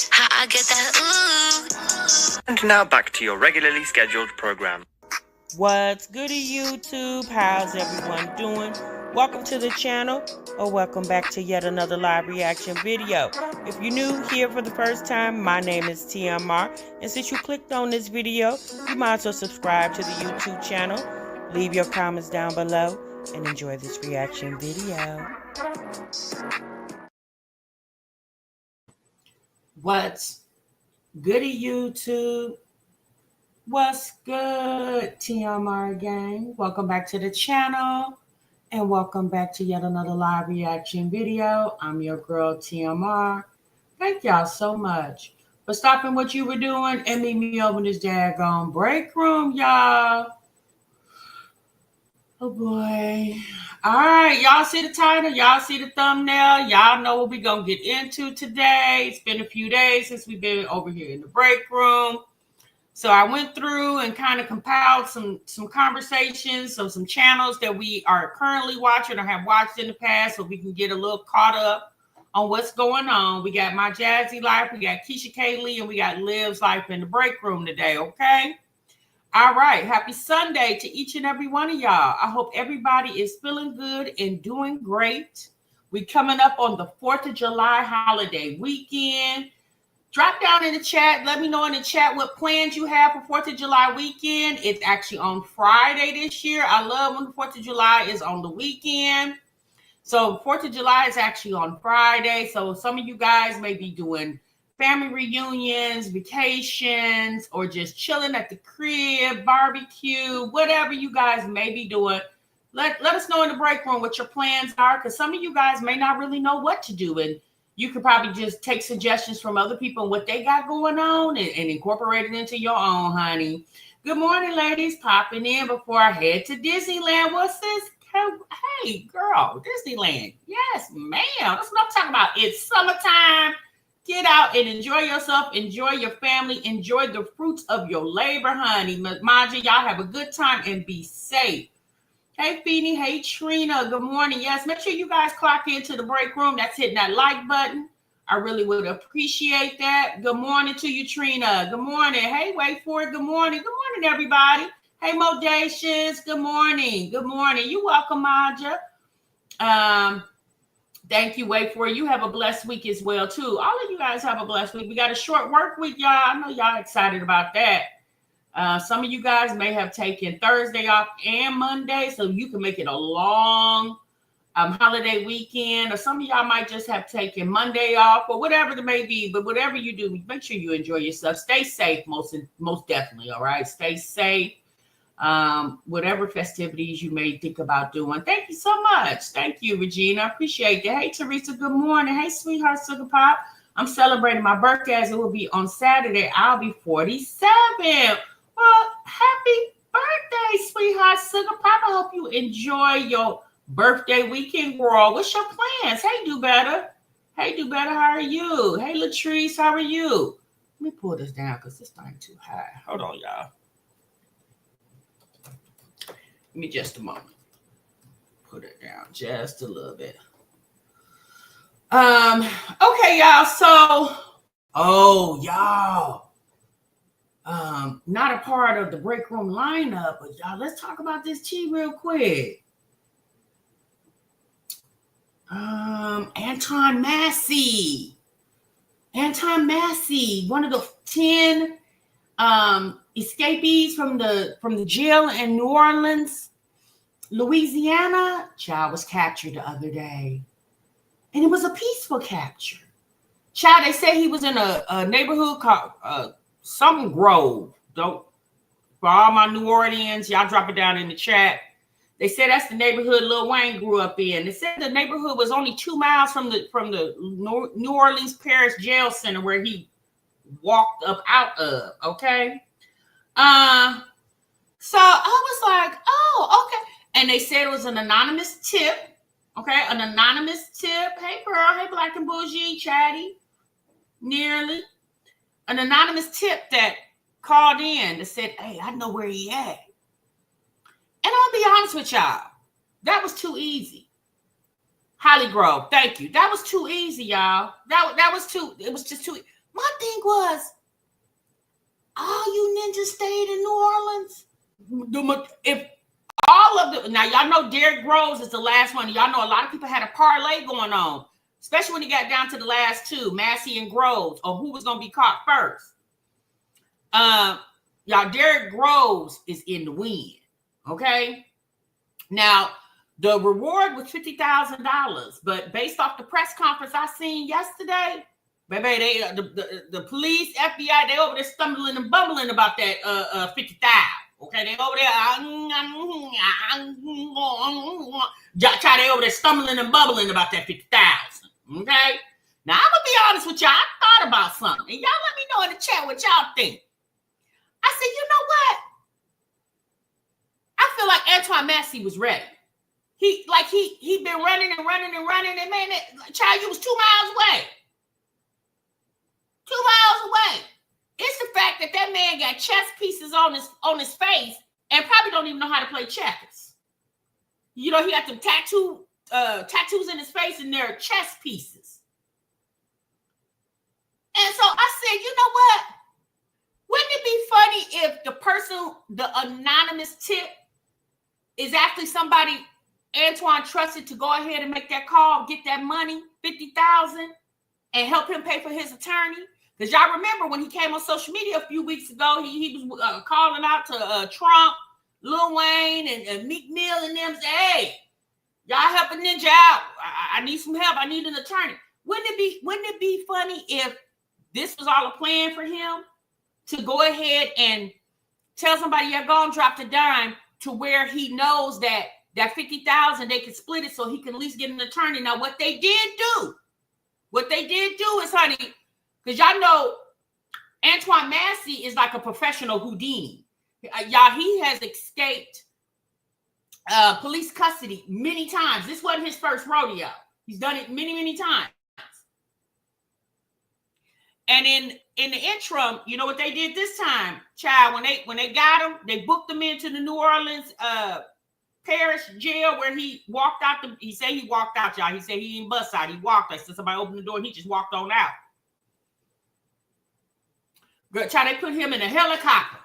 How I get that ooh. And now back to your regularly scheduled program. What's good, YouTube? How's everyone doing? Welcome to the channel, or welcome back to yet another live reaction video. If you're new here for the first time, my name is TMR, and since you clicked on this video, you might as well subscribe to the YouTube channel, leave your comments down below, and enjoy this reaction video. What's good, YouTube? What's good, TMR gang? Welcome back to the channel, and welcome back to yet another live reaction video. I'm your girl, TMR. Thank y'all so much for stopping what you were doing and meet me over in this daggone break room, y'all. Oh boy. All right, y'all see the title? Y'all see the thumbnail? Y'all know what we're gonna get into today. It's been a few days since we've been over here in the break room. So I went through and kind of compiled some conversations of some channels that we are currently watching or have watched in the past, so we can get a little caught up on what's going on. We got My Jazzy Life, we got Keesha Kaylee, and we got Liv's Life in the break room today, okay? All right, happy Sunday to each and every one of y'all. I hope everybody is feeling good and doing great. We're coming up on the 4th of July holiday weekend. Drop down in the chat. Let me know in the chat what plans you have for 4th of July weekend. It's actually on Friday this year. I love when the 4th of July is on the weekend. So 4th of July is actually on Friday. So some of you guys may be doing family reunions, vacations, or just chilling at the crib, barbecue, whatever you guys may be doing. Let us know in the break room what your plans are, because some of you guys may not really know what to do, and you could probably just take suggestions from other people and what they got going on and incorporate it into your own, honey. Good morning, ladies. Popping in before I head to Disneyland. What's this? Hey, girl, Disneyland. Yes, ma'am. That's what I'm talking about. It's summertime. Get out and enjoy yourself. Enjoy your family. Enjoy the fruits of your labor, honey. Mind you, y'all have a good time and be safe. Hey, Feeny. Hey, Trina. Good morning. Yes, make sure you guys clock into the break room. That's hitting that like button. I really would appreciate that. Good morning to you, Trina. Good morning. Hey, wait for it. Good morning. Good morning, everybody. Hey, Modacious. Good morning. Good morning. You welcome, Maja. Thank you. Wait for it. You have a blessed week as well, too. All of you guys have a blessed week. We got a short work week, y'all. I know y'all excited about that. Some of you guys may have taken Thursday off and Monday, so you can make it a long holiday weekend, or some of y'all might just have taken Monday off, or whatever it may be. But whatever you do, make sure you enjoy yourself. Stay safe, most definitely. All right, stay safe. Whatever festivities you may think about doing. Thank you so much. Thank you, Regina. I appreciate that. Hey, Teresa. Good morning. Hey, sweetheart, Sugar Pop. I'm celebrating my birthday, as it will be on Saturday. I'll be 47. Well, happy birthday, sweetheart, Sugar Pop. I hope you enjoy your birthday weekend, girl. What's your plans? Hey, Do Better. Hey, Do Better, how are you? Hey, Latrice, how are you? Let me pull this down because this thing too high. Hold on, y'all. Give me just a moment. Put it down just a little bit. Okay, y'all. So, y'all. Not a part of the break room lineup, but y'all, let's talk about this tea real quick. Anton Massey, one of the 10 escapees from the jail in New Orleans, Louisiana. Child was captured the other day, and it was a peaceful capture. Child, they say he was in a neighborhood called something Grove. For all my New Orleans, y'all drop it down in the chat. They said that's the neighborhood Lil Wayne grew up in. They said the neighborhood was only 2 miles from the New Orleans Parish Jail Center where he walked up out of. Okay. So I was like, oh, okay. And they said it was an anonymous tip. Okay, an anonymous tip. Hey, girl. Hey, Black and Bougie, Chatty. Nearly. An anonymous tip that called in that said, hey, I know where he at. And I'll be honest with y'all, that was too easy. Holly Grove, thank you. That was too easy, y'all. It was just too. My thing was, all you ninjas stayed in New Orleans. If all of the now y'all know Derrick Rose is the last one. Y'all know a lot of people had a parlay going on, especially when he got down to the last two, Massey and Groves, or who was gonna be caught first. Y'all, Derrick Rose is in the win. Okay. Now the reward was $50,000, but based off the press conference I seen yesterday, baby, they the police, FBI, they over there stumbling and bumbling about that 50,000. Okay, they over there, they over there stumbling and bubbling about that 50,000. Okay, now I'm gonna be honest with y'all. I thought about something, and y'all let me know in the chat what y'all think. I said, you know what? I feel like Antoine Massey was ready. He been running, and man, child, you was 2 miles away. 2 miles away. It's the fact that man got chess pieces on his face and probably don't even know how to play checkers. You know, he got them tattoos in his face, and they're chess pieces. And so I said, you know what? Wouldn't it be funny if the anonymous tip is actually somebody Antoine trusted to go ahead and make that call, get that money, $50,000, and help him pay for his attorney? Because y'all remember when he came on social media a few weeks ago, he was calling out to Trump, Lil Wayne, and Meek Mill and them, say, hey, y'all help a ninja out. I need some help. I need an attorney. Wouldn't it be funny if this was all a plan for him to go ahead and tell somebody, yeah, go and drop the dime, to where he knows that 50,000, they can split it so he can at least get an attorney. Now, what they did do is, honey, because y'all know Antoine Massey is like a professional Houdini. Y'all, he has escaped police custody many times. This wasn't his first rodeo. He's done it many, many times. And in the interim, you know what they did this time, child? When they got him, they booked him into the New Orleans parish jail, where he walked out. He said he walked out, y'all. He said he didn't bust out. He walked. I said somebody opened the door, and he just walked on out. Girl, child, they put him in a helicopter,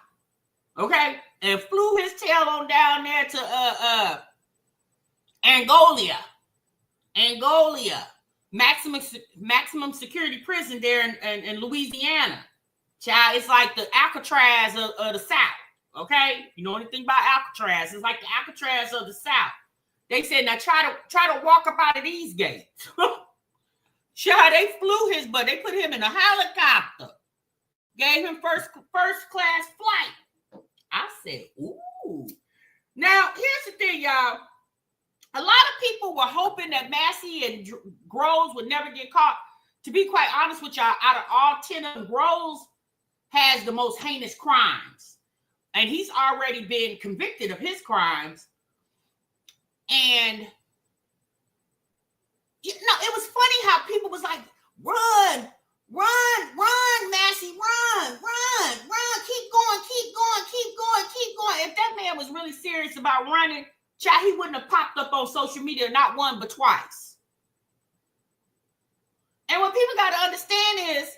okay, and flew his tail on down there to Angola, maximum security prison there in Louisiana. Child, it's like the Alcatraz of the South. Okay, you know anything about Alcatraz? It's like the Alcatraz of the South. They said, now try to walk up out of these gates. Child, they flew his butt. They put him in a helicopter. Gave him first class flight. I said, ooh. Now, here's the thing, y'all. A lot of people were hoping that Massey and Groves would never get caught. To be quite honest with y'all, out of all 10 of them, Groves has the most heinous crimes. And he's already been convicted of his crimes. And, you know, it was funny how people was like, run, Massey, run, keep going. If that man was really serious about running, child, he wouldn't have popped up on social media not one but twice. And what people got to understand is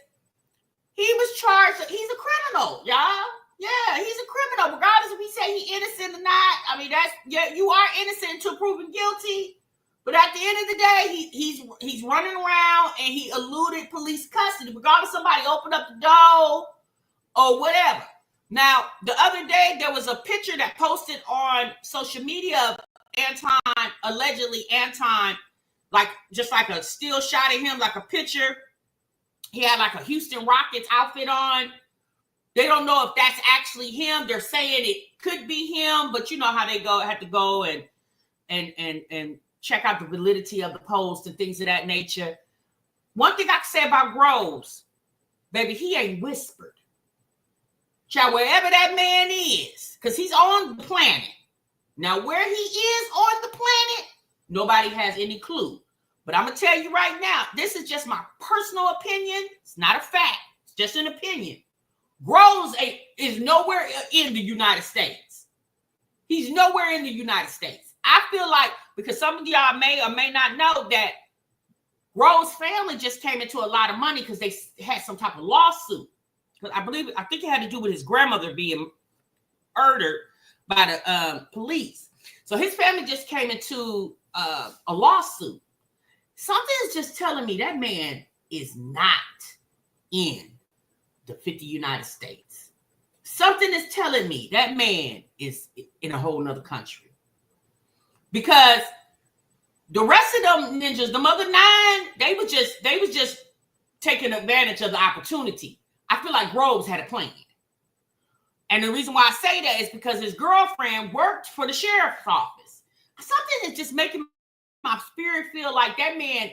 he was charged. He's a criminal, y'all. Yeah, he's a criminal. Regardless if we say he's innocent or not. I mean, you are innocent until proven guilty. But at the end of the day, he's running around and he eluded police custody. Regardless, somebody opened up the door or whatever. Now, the other day, there was a picture that posted on social media of allegedly Anton, like just like a still shot of him, like a picture. He had like a Houston Rockets outfit on. They don't know if that's actually him. They're saying it could be him, but you know how they have to go and check out the validity of the post and things of that nature. One thing I can say about Groves, baby, he ain't whispered. Child, wherever that man is, because he's on the planet. Now, where he is on the planet, nobody has any clue. But I'm going to tell you right now, this is just my personal opinion. It's not a fact. It's just an opinion. Groves is nowhere in the United States. He's nowhere in the United States. I feel like, because some of y'all may or may not know that Rose family just came into a lot of money because they had some type of lawsuit. Because I think it had to do with his grandmother being murdered by the police. So his family just came into a lawsuit. Something is just telling me that man is not in the 50 United States. Something is telling me that man is in a whole nother country. Because the rest of them ninjas, the other 9, they was just taking advantage of the opportunity. I feel like Rose had a plan. And the reason why I say that is because his girlfriend worked for the sheriff's office. Something is just making my spirit feel like that man,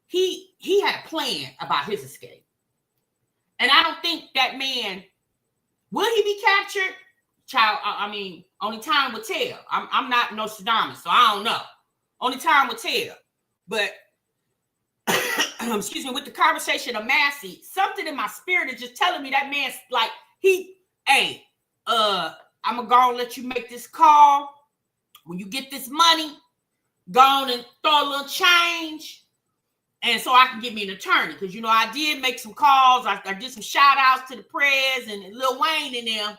he had a plan about his escape. And I don't think that man, will he be captured? Child, I mean, only time will tell. I'm not Nostradamus, so I don't know. Only time will tell. But, excuse me, with the conversation of Massey, something in my spirit is just telling me that man's like, I'm going to go and let you make this call. When you get this money, go on and throw a little change. And so I can get me an attorney. Because, you know, I did make some calls. I did some shout outs to the press and Lil Wayne in them.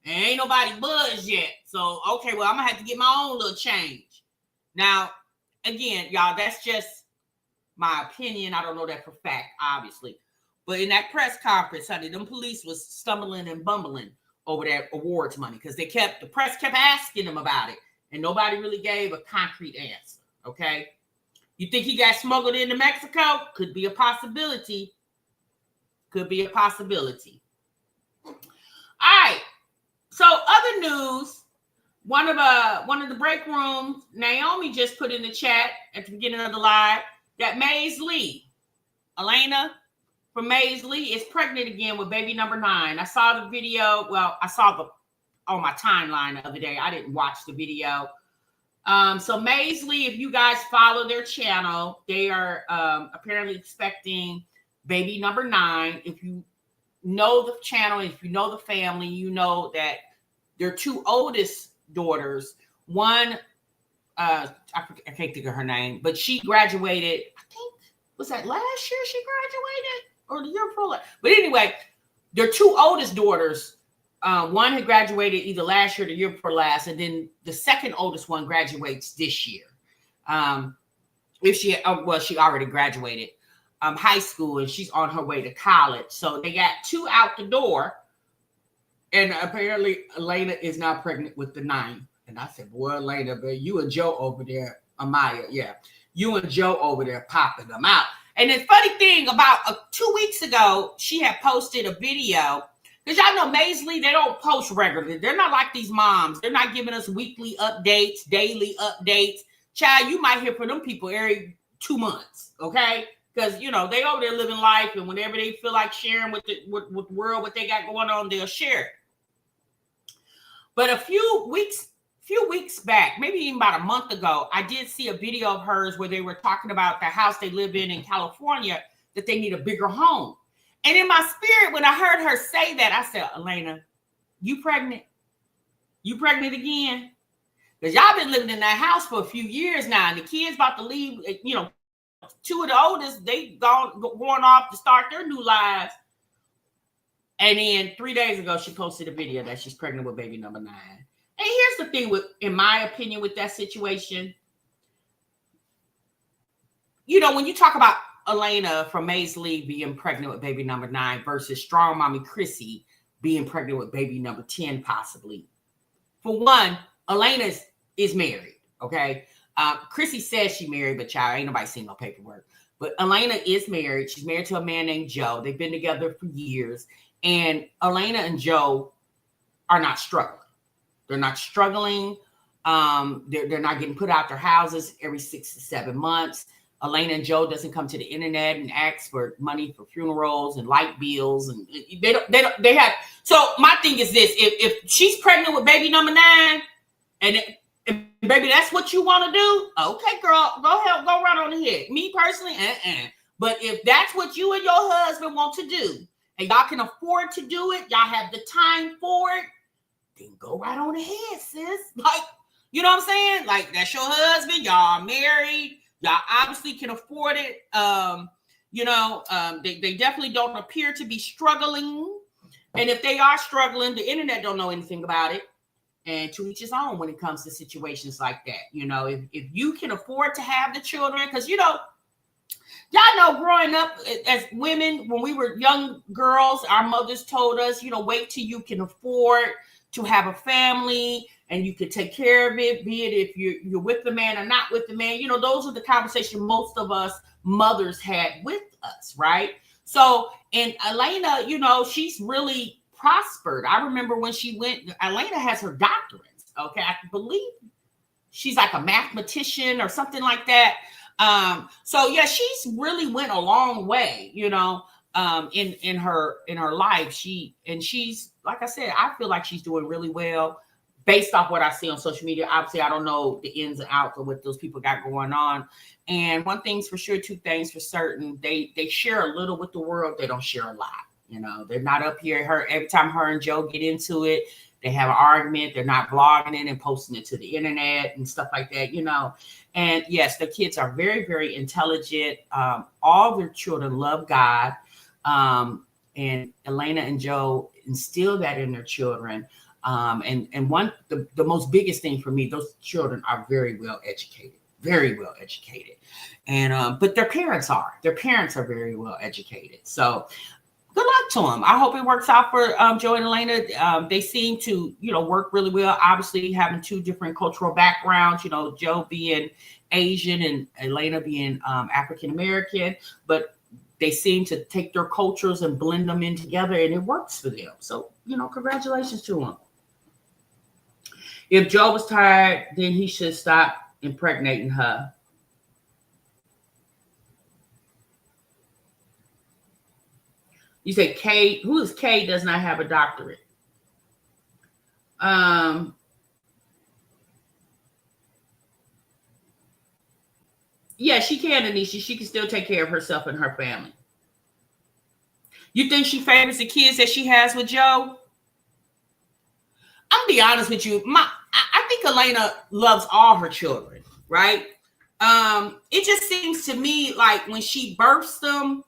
And ain't nobody buzzed yet. So, okay, well, I'm going to have to get my own little change. Now, again, y'all, that's just my opinion. I don't know that for fact, obviously. But in that press conference, honey, them police was stumbling and bumbling over that awards money. Because the press kept asking them about it. And nobody really gave a concrete answer, okay? You think he got smuggled into Mexico? Could be a possibility. Could be a possibility. All right. So other news, one of the break rooms, Naomi just put in the chat at the beginning of the live that Maze Lee, Elena from Maze Lee is pregnant again with baby number 9. I saw the video. Well, I saw on my timeline the other day. I didn't watch the video. So Maze Lee, if you guys follow their channel, they are apparently expecting baby number 9. If you know the channel, if you know the family, you know that their 2 oldest daughters, one, I can't think of her name, but she graduated, I think, was that last year she graduated? Or the year before? But anyway, their 2 oldest daughters, one had graduated either last year or the year before last, and then the second oldest one graduates this year. She already graduated high school, and she's on her way to college. So they got 2 out the door, and apparently Elena is now pregnant with the 9th. And I said, boy, Elena, but you and Joe over there, Amaya, yeah, you and Joe over there popping them out. And the funny thing about 2 weeks ago, she had posted a video. Because y'all know Maze Lee, they don't post regularly. They're not like these moms. They're not giving us weekly updates, daily updates. Child, you might hear from them people every 2 months, okay? Because, you know, they over there living life, and whenever they feel like sharing with the world what they got going on, they'll share it. But a few weeks back, maybe even about a month ago, I did see a video of hers where they were talking about the house they live in California, that they need a bigger home. And in my spirit, when I heard her say that, I said, Elena, you pregnant? You pregnant again? Because y'all been living in that house for a few years now, and the kids about to leave, you know, 2 of the oldest, they going off to start their new lives. And then 3 days ago, she posted a video that she's pregnant with baby number 9. And here's the thing in my opinion, with that situation. You know, when you talk about Elena from Maze Lee being pregnant with baby number 9 versus Strong Mommy Chrissy being pregnant with baby number 10, possibly. For one, Elena is married, okay? Chrissy says she married, but child, ain't nobody seen no paperwork. But Elena is married. She's married to a man named Joe. They've been together for years. And Elena and Joe are not struggling. They're not struggling. They're not getting put out their houses every 6 to 7 months. Elena and Joe doesn't come to the internet and ask for money for funerals and light bills, and they have. So my thing is this: if she's pregnant with baby number 9, and baby, that's what you want to do, okay, girl, go ahead, go right on ahead. Me personally, But if that's what you and your husband want to do, and y'all can afford to do it, y'all have the time for it, then go right on ahead, sis. Like, you know what I'm saying? Like, that's your husband, y'all are married. Y'all obviously can afford it. They definitely don't appear to be struggling. And if they are struggling, the internet don't know anything about it. And to each his own when it comes to situations like that. If you can afford to have the children, because y'all know growing up as women, when we were young girls, our mothers told us, wait till you can afford to have a family and you can take care of it, be it if you're with the man or not with the man. Those are the conversations most of us mothers had with us, right? So, and Elena, she's really prospered. I remember when she went, Elena has her doctorates. Okay. I believe she's like a mathematician or something like that. So yeah, she's really went a long way, in her life. She's, like I said, I feel like she's doing really well based off what I see on social media. Obviously, I don't know the ins and outs of what those people got going on. And one thing's for sure, two things for certain. They share a little with the world. They don't share a lot. They're not up here. Every time her and Joe get into it, they have an argument. They're not blogging it and posting it to the internet and stuff like that, And yes, the kids are very, very intelligent. All their children love God. And Elena and Joe instill that in their children. And the most biggest thing for me, those children are very well educated. Very well educated. And but their parents are very well educated. So good luck to them. I hope it works out for Joe and Elena. They seem to, work really well. Obviously, having two different cultural backgrounds, Joe being Asian and Elena being African American, but they seem to take their cultures and blend them in together, and it works for them. So, congratulations to them. If Joe was tired, then he should stop impregnating her. You say Kay, who is Kay, does not have a doctorate. Yeah, she can, Anisha. She can still take care of herself and her family. You think she favors the kids that she has with Joe? I'm gonna be honest with you. I think Elena loves all her children, right? It just seems to me like when she births them,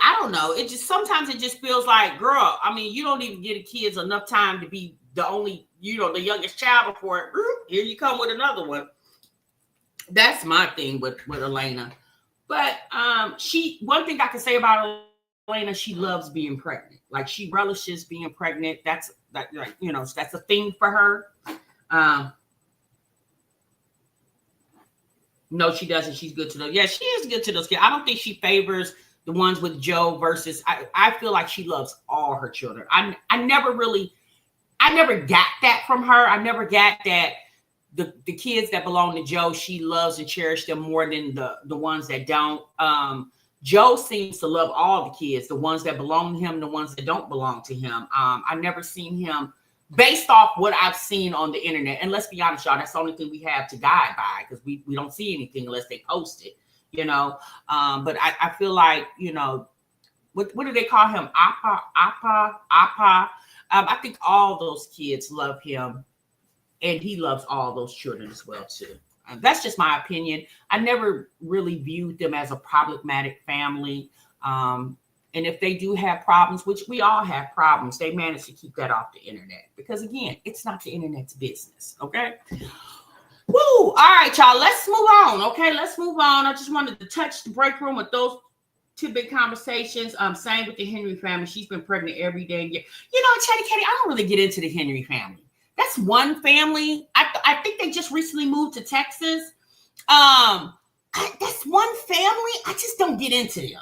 I don't know. Sometimes it just feels like, girl, I mean, you don't even give the kids enough time to be the only, the youngest child before here you come with another one. That's my thing with Elena. But one thing I can say about Elena, she loves being pregnant. Like she relishes being pregnant. That's a thing for her. No, she doesn't. She's good to those. Yeah, she is good to those kids. I don't think she favors the ones with Joe versus. I feel like she loves all her children. I never got that from her. I never got that the kids that belong to Joe, she loves and cherishes them more than the ones that don't. Joe seems to love all the kids, the ones that belong to him, the ones that don't belong to him. I never seen him, based off what I've seen on the internet. And let's be honest, y'all, that's the only thing we have to guide by, because we don't see anything unless they post it, But I feel like, what do they call him? Appa. I think all those kids love him, and he loves all those children as well too. That's just my opinion. I never really viewed them as a problematic family. And if they do have problems, which we all have problems, they manage to keep that off the internet. Because again, it's not the internet's business. Okay. Woo! All right, y'all. Let's move on. Okay, let's move on. I just wanted to touch the break room with those two big conversations. Same with the Henry family. She's been pregnant every day. Chatty Katie, I don't really get into the Henry family. That's one family. I think they just recently moved to Texas. That's one family. I just don't get into them.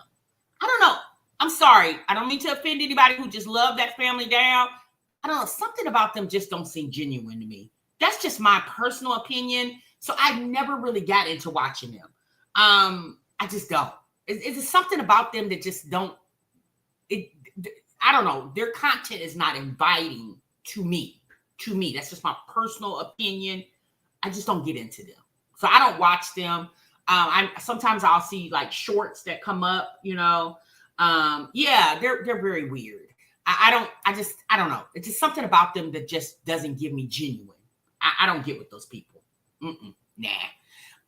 I don't know. I'm sorry. I don't mean to offend anybody who just love that family down. I don't know. Something about them just don't seem genuine to me. That's just my personal opinion. So I never really got into watching them. I just don't. It's something about them that just don't. I don't know. Their content is not inviting to me. That's just my personal opinion. I just don't get into them. So I don't watch them. Sometimes I'll see like shorts that come up, they're very weird. I don't know. It's just something about them that just doesn't give me genuine. I don't get with those people. Nah.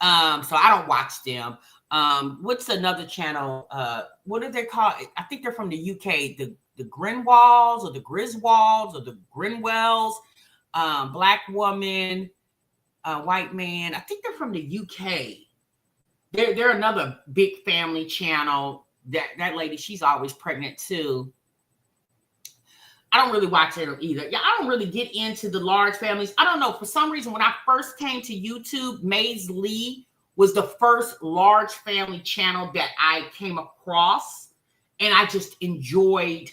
So I don't watch them. What's another channel? What are they called? I think they're from the UK. The Grinwalls or the Griswolds or the Grinwells. Black woman, white man. I think they're from the UK. They're another big family channel. That lady, she's always pregnant too. I don't really watch it either. Yeah, I don't really get into the large families. I don't know. For some reason, when I first came to YouTube, Maze Lee was the first large family channel that I came across, and I just enjoyed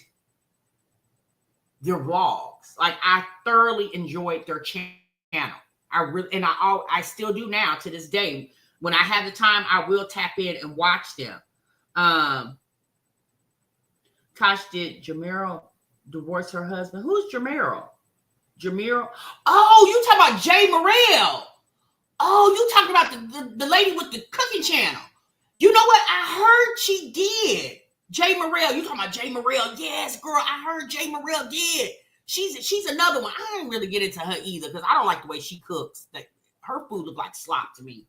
their vlogs. Like, I thoroughly enjoyed their channel. I still do now to this day. When I have the time, I will tap in and watch them. Tosh, did Jamiro divorce her husband? Who's Jamiro? Oh, you talking about Jay Morrell. Oh, you talking about the lady with the cooking channel. You know what? I heard she did. Jay Morrell. You talking about Jay Morrell? Yes, girl. I heard Jay Morrell did. She's another one. I didn't really get into her either because I don't like the way she cooks. Like, her food looks like slop to me.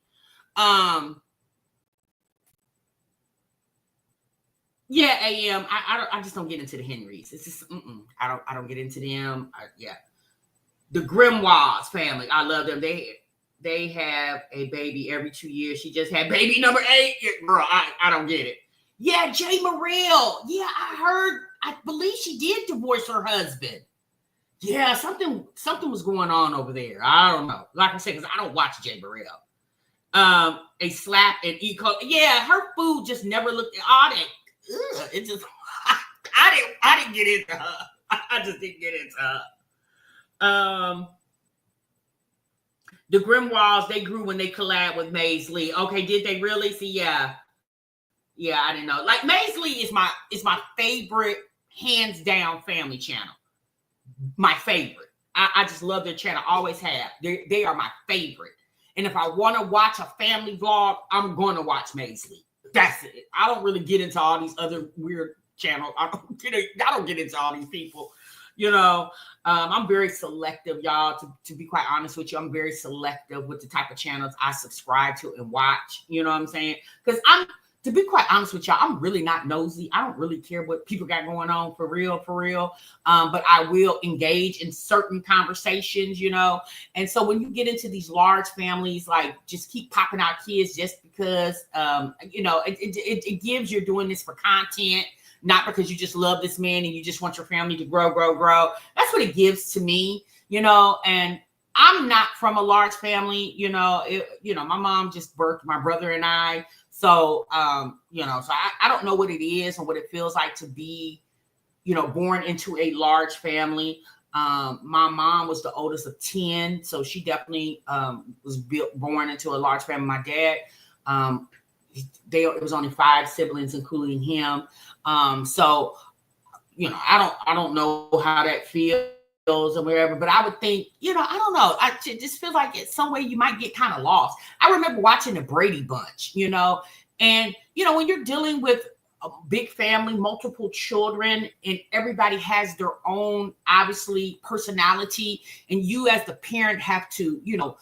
Yeah, AM. I just don't get into the Henrys. It's just I don't get into them. The Grimoires family. I love them. They have a baby every 2 years. She just had baby number 8. Bro, I don't get it. Yeah, Jay Morrell. Yeah, I believe she did divorce her husband. Yeah, something was going on over there. I don't know. Like I said, because I don't watch Jay Morrell. A slap and eco. Yeah, her food just never looked all that. It just I didn't get into her. I just didn't get into her. The Grimoires, they grew when they collabed with Maze Lee. Okay, did they really? See, yeah, I didn't know. Like, Maze Lee is my favorite, hands down, family channel. My favorite. I just love their channel. Always have. They are my favorite. And if I want to watch a family vlog, I'm going to watch Maze Lee. That's it. I don't really get into all these other weird channels. I don't get into all these people. You know, I'm very selective, y'all. To be quite honest with you, I'm very selective with the type of channels I subscribe to and watch. You know what I'm saying? Because to be quite honest with y'all, I'm really not nosy. I don't really care what people got going on for real. But I will engage in certain conversations, you know. And so when you get into these large families, like, just keep popping out kids just because, you know, it gives you're doing this for content, not because you just love this man and you just want your family to grow. That's what it gives to me, you know. And I'm not from a large family, you know. My mom just birthed my brother and I. So, you know, so I don't know what it is and what it feels like to be, you know, born into a large family. My mom was the oldest of 10. So she definitely was born into a large family. My dad, it was only 5 siblings, including him. So, you know, I don't know how that feels or whatever, but I would think, you know, I don't know. I just feel like it's some way you might get kind of lost. I remember watching the Brady Bunch, you know, and, you know, when you're dealing with a big family, multiple children, and everybody has their own, obviously, personality, and you as the parent have to, you know,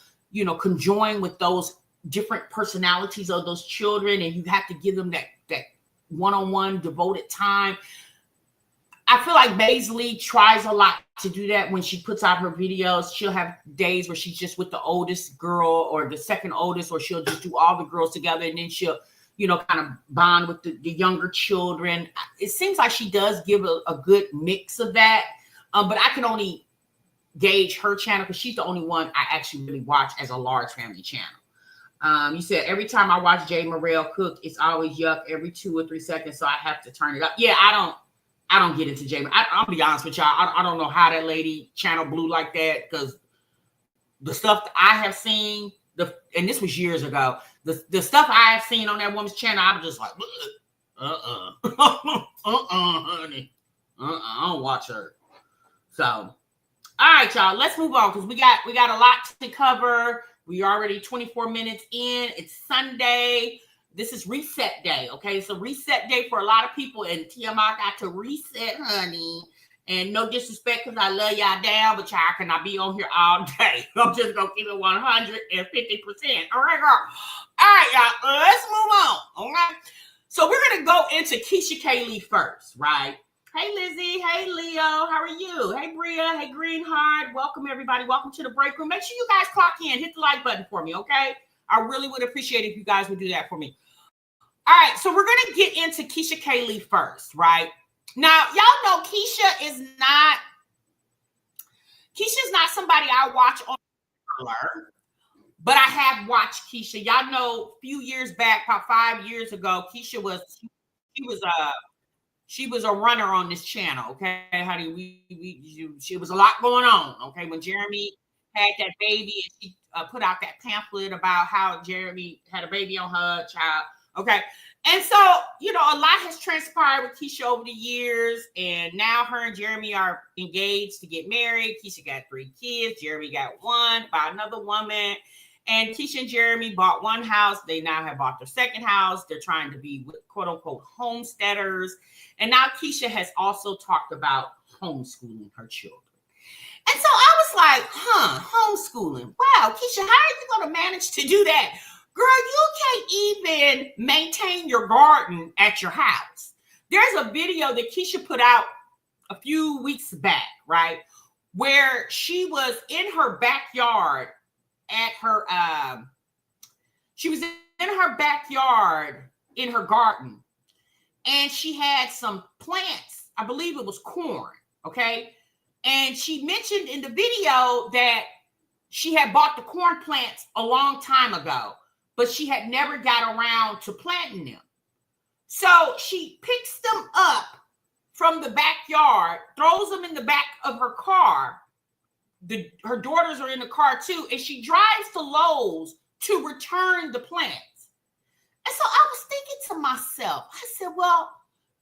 conjoin with those different personalities of those children, and you have to give them that one-on-one devoted time. I feel like Maze Lee tries a lot to do that when she puts out her videos. She'll have days where she's just with the oldest girl or the second oldest, or she'll just do all the girls together, and then she'll, you know, kind of bond with the younger children. It seems like she does give a good mix of that. But I can only gauge her channel because she's the only one I actually really watch as a large family channel. You said every time I watch Jay Morrell cook, it's always yuck every 2 or 3 seconds, so I have to turn it up. Yeah, I don't get into Jay. I'll be honest with y'all. I don't know how that lady channel blew like that, because the stuff that I have seen, and this was years ago, the stuff I have seen on that woman's channel, I was just like, honey. I don't watch her. So, all right, y'all, let's move on, because we got a lot to cover. We already 24 minutes in. It's Sunday. This is reset day, okay? It's a reset day for a lot of people, and TMI got to reset, honey. And no disrespect, because I love y'all down, but y'all cannot be on here all day. I'm just going to keep it 150%. All right, girl. All right, y'all. Let's move on. All right. So we're going to go into Keesha Kaylee first, right? Hey, Lizzie. Hey, Leo. How are you? Hey, Bria. Hey, Greenheart. Welcome, everybody. Welcome to the break room. Make sure you guys clock in. Hit the like button for me, okay? I really would appreciate it if you guys would do that for me. All right, so we're going to get into Keesha Kaylee first, right? Now, y'all know Keesha's not somebody I watch on regular, but I have watched Keesha. Y'all know a few years back, about 5 years ago, Keesha she was a runner on this channel, okay? Honey, she was a lot going on, okay? When Jeremy had that baby and she put out that pamphlet about how Jeremy had a baby on her child, okay? And so, you know, a lot has transpired with Keesha over the years, and now her and Jeremy are engaged to get married. Keesha got 3 kids. Jeremy got 1 by another woman. And Keesha and Jeremy bought 1 house. They now have bought their 2nd house. They're trying to be, quote unquote, homesteaders. And now Keesha has also talked about homeschooling her children. And so I was like, homeschooling. Wow, Keesha, how are you going to manage to do that? Girl, you can't even maintain your garden at your house. There's a video that Keesha put out a few weeks back, right? Where she was in her backyard at her, she was in her backyard in her garden. And she had some plants. I believe it was corn, okay? And she mentioned in the video that she had bought the corn plants a long time ago, but she had never got around to planting them. So she picks them up from the backyard, throws them in the back of her car. Her daughters are in the car too, and she drives to Lowe's to return the plants. And so I was thinking to myself, I said, well,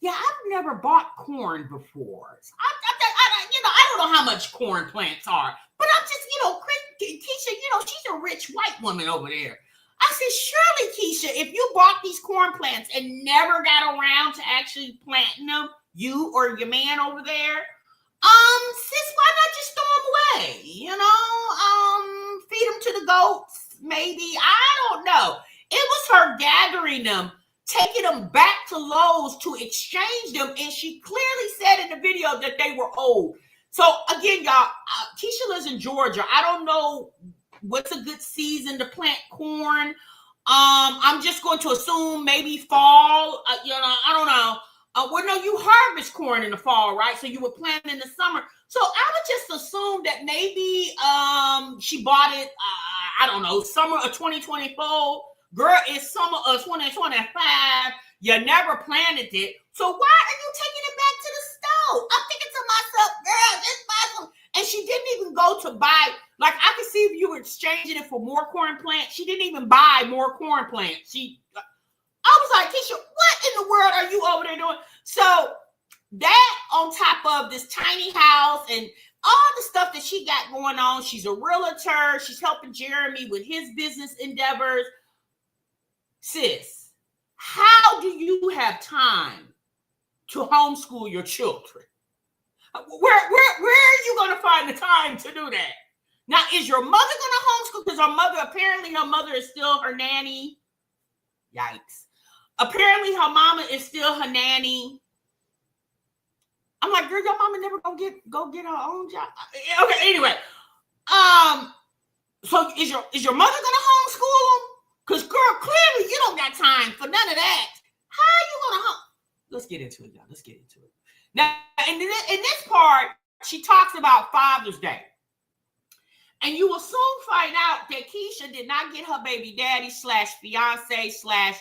yeah, I've never bought corn before. I don't know how much corn plants are, but I'm just, Keesha, she's a rich white woman over there. I said, surely, Keesha, if you bought these corn plants and never got around to actually planting them, you or your man over there, sis, why not just throw them away? Feed them to the goats, maybe. I don't know. It was her gathering them, taking them back to Lowe's to exchange them, and she clearly said in the video that they were old. So again, y'all, Keesha lives in Georgia. I don't know what's a good season to plant corn. I'm just going to assume maybe fall. I don't know. You harvest corn in the fall, right? So you would plant in the summer. So I would just assume that maybe she bought it. I don't know, summer of 2024. Girl, it's summer of 2025. You never planted it. So why are you taking it back to the stove? I'm thinking to myself, girl, just buy some. And she didn't even go to buy. Like, I could see if you were exchanging it for more corn plants. She didn't even buy more corn plants. I was like, Keesha, what in the world are you over there doing? So that on top of this tiny house and all the stuff that she got going on, she's a realtor. She's helping Jeremy with his business endeavors. Sis, how do you have time to homeschool your children? Where are you going to find the time to do that? Now, is your mother going to homeschool? Because apparently her mother is still her nanny. Yikes. Apparently her mama is still her nanny. I'm like, girl, your mama never go get her own job. Okay, anyway. So is your mother going to homeschool them? Because, girl, clearly you don't got time for none of that. How are you going to Let's get into it, y'all. Let's get into it. Now, in this part, she talks about Father's Day. And you will soon find out that Keesha did not get her baby daddy / fiance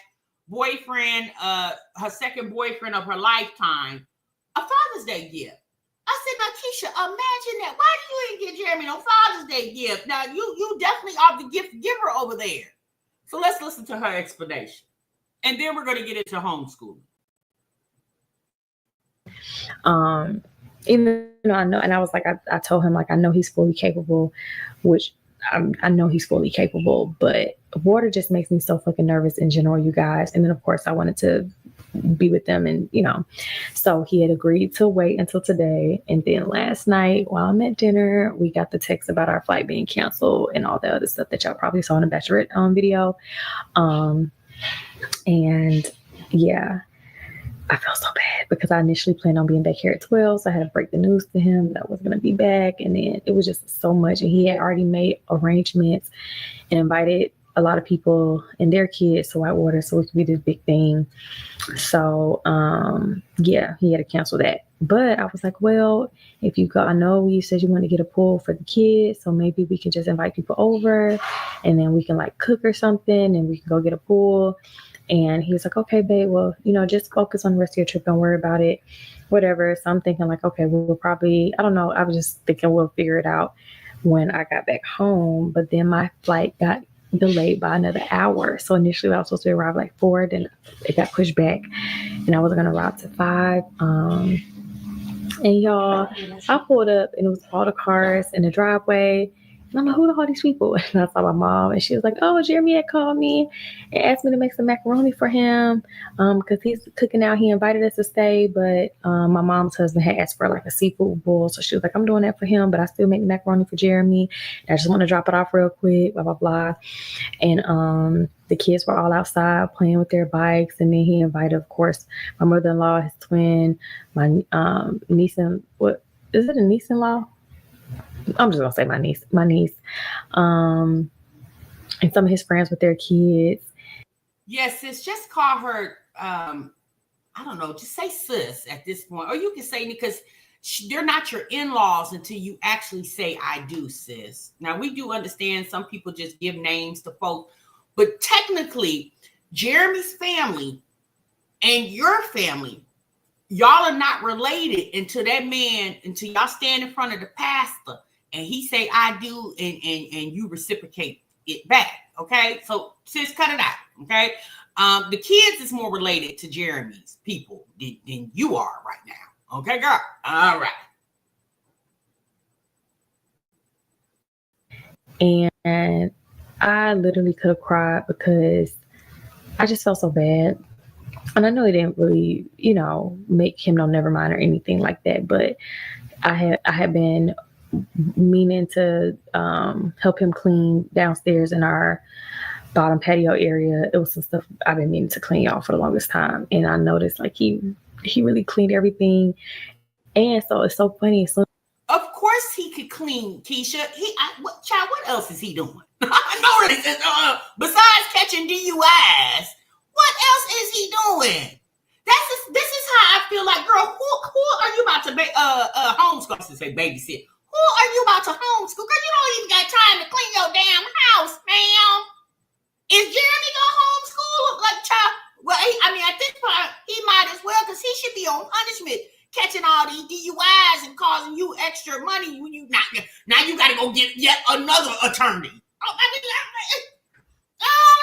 / boyfriend, her second boyfriend of her lifetime, a Father's Day gift. I said, now, Keesha, imagine that. Why do you ain't get Jeremy no Father's Day gift? Now, you definitely are the gift giver over there. So let's listen to her explanation. And then we're going to get into homeschooling. Even though I know, and I was like, I told him, like, I know he's fully capable, which I know he's fully capable, but water just makes me so fucking nervous in general, you guys. And then, of course, I wanted to be with them. And, so he had agreed to wait until today. And then last night while I'm at dinner, we got the text about our flight being canceled and all the other stuff that y'all probably saw in the Bachelorette video. And yeah, I felt so bad because I initially planned on being back here at 12. So I had to break the news to him that I was going to be back. And then it was just so much. And he had already made arrangements and invited a lot of people and their kids to Whitewater. So it could be this big thing. So, yeah, he had to cancel that. But I was like, well, if you go, I know you said you want to get a pool for the kids. So maybe we can just invite people over and then we can like cook or something and we can go get a pool. And he was like, okay, babe, well, just focus on the rest of your trip. Don't worry about it, whatever. So I'm thinking like, okay, we'll probably, I don't know. I was just thinking we'll figure it out when I got back home. But then my flight got delayed by another hour. So initially I was supposed to arrive like 4, then it got pushed back and I was going to arrive to 5. And y'all, I pulled up and it was all the cars in the driveway. And I'm like, who are all these people? And I saw my mom and she was like, oh, Jeremy had called me and asked me to make some macaroni for him because he's cooking out. He invited us to stay, but my mom's husband had asked for like a seafood bowl. So she was like, I'm doing that for him, but I still make macaroni for Jeremy. And I just want to drop it off real quick, blah, blah, blah. And the kids were all outside playing with their bikes. And then he invited, of course, my mother-in-law, his twin, my niece and what is it, a niece-in-law? I'm just gonna say my niece, and some of his friends with their kids. Yes, sis, just call her. I don't know, just say sis at this point, or you can say because they're not your in-laws until you actually say I do, sis. Now we do understand some people just give names to folks, but technically, Jeremy's family and your family, y'all are not related until y'all stand in front of the pastor. And he say, I do, and you reciprocate it back, okay? So, sis, cut it out, okay? The kids is more related to Jeremy's people than you are right now, okay, girl? All right. And I literally could have cried because I just felt so bad. And I know it didn't really, make him no never mind or anything like that, but I had been meaning to help him clean downstairs in our bottom patio area. It was some stuff I've been meaning to clean, y'all, for the longest time. And I noticed like he really cleaned everything. And so it's so funny. So of course he could clean, Keesha. What else is he doing? I know besides catching DUIs, what else is he doing? This is how I feel like, girl, who are you about to homeschool? I should say babysit. Who are you about to homeschool? Because you don't even got time to clean your damn house, ma'am. Is Jeremy gonna homeschool? Like, child? Well, at this point, he might as well, because he should be on punishment, catching all these DUIs and causing you extra money. Now you got to go get yet another attorney. I'm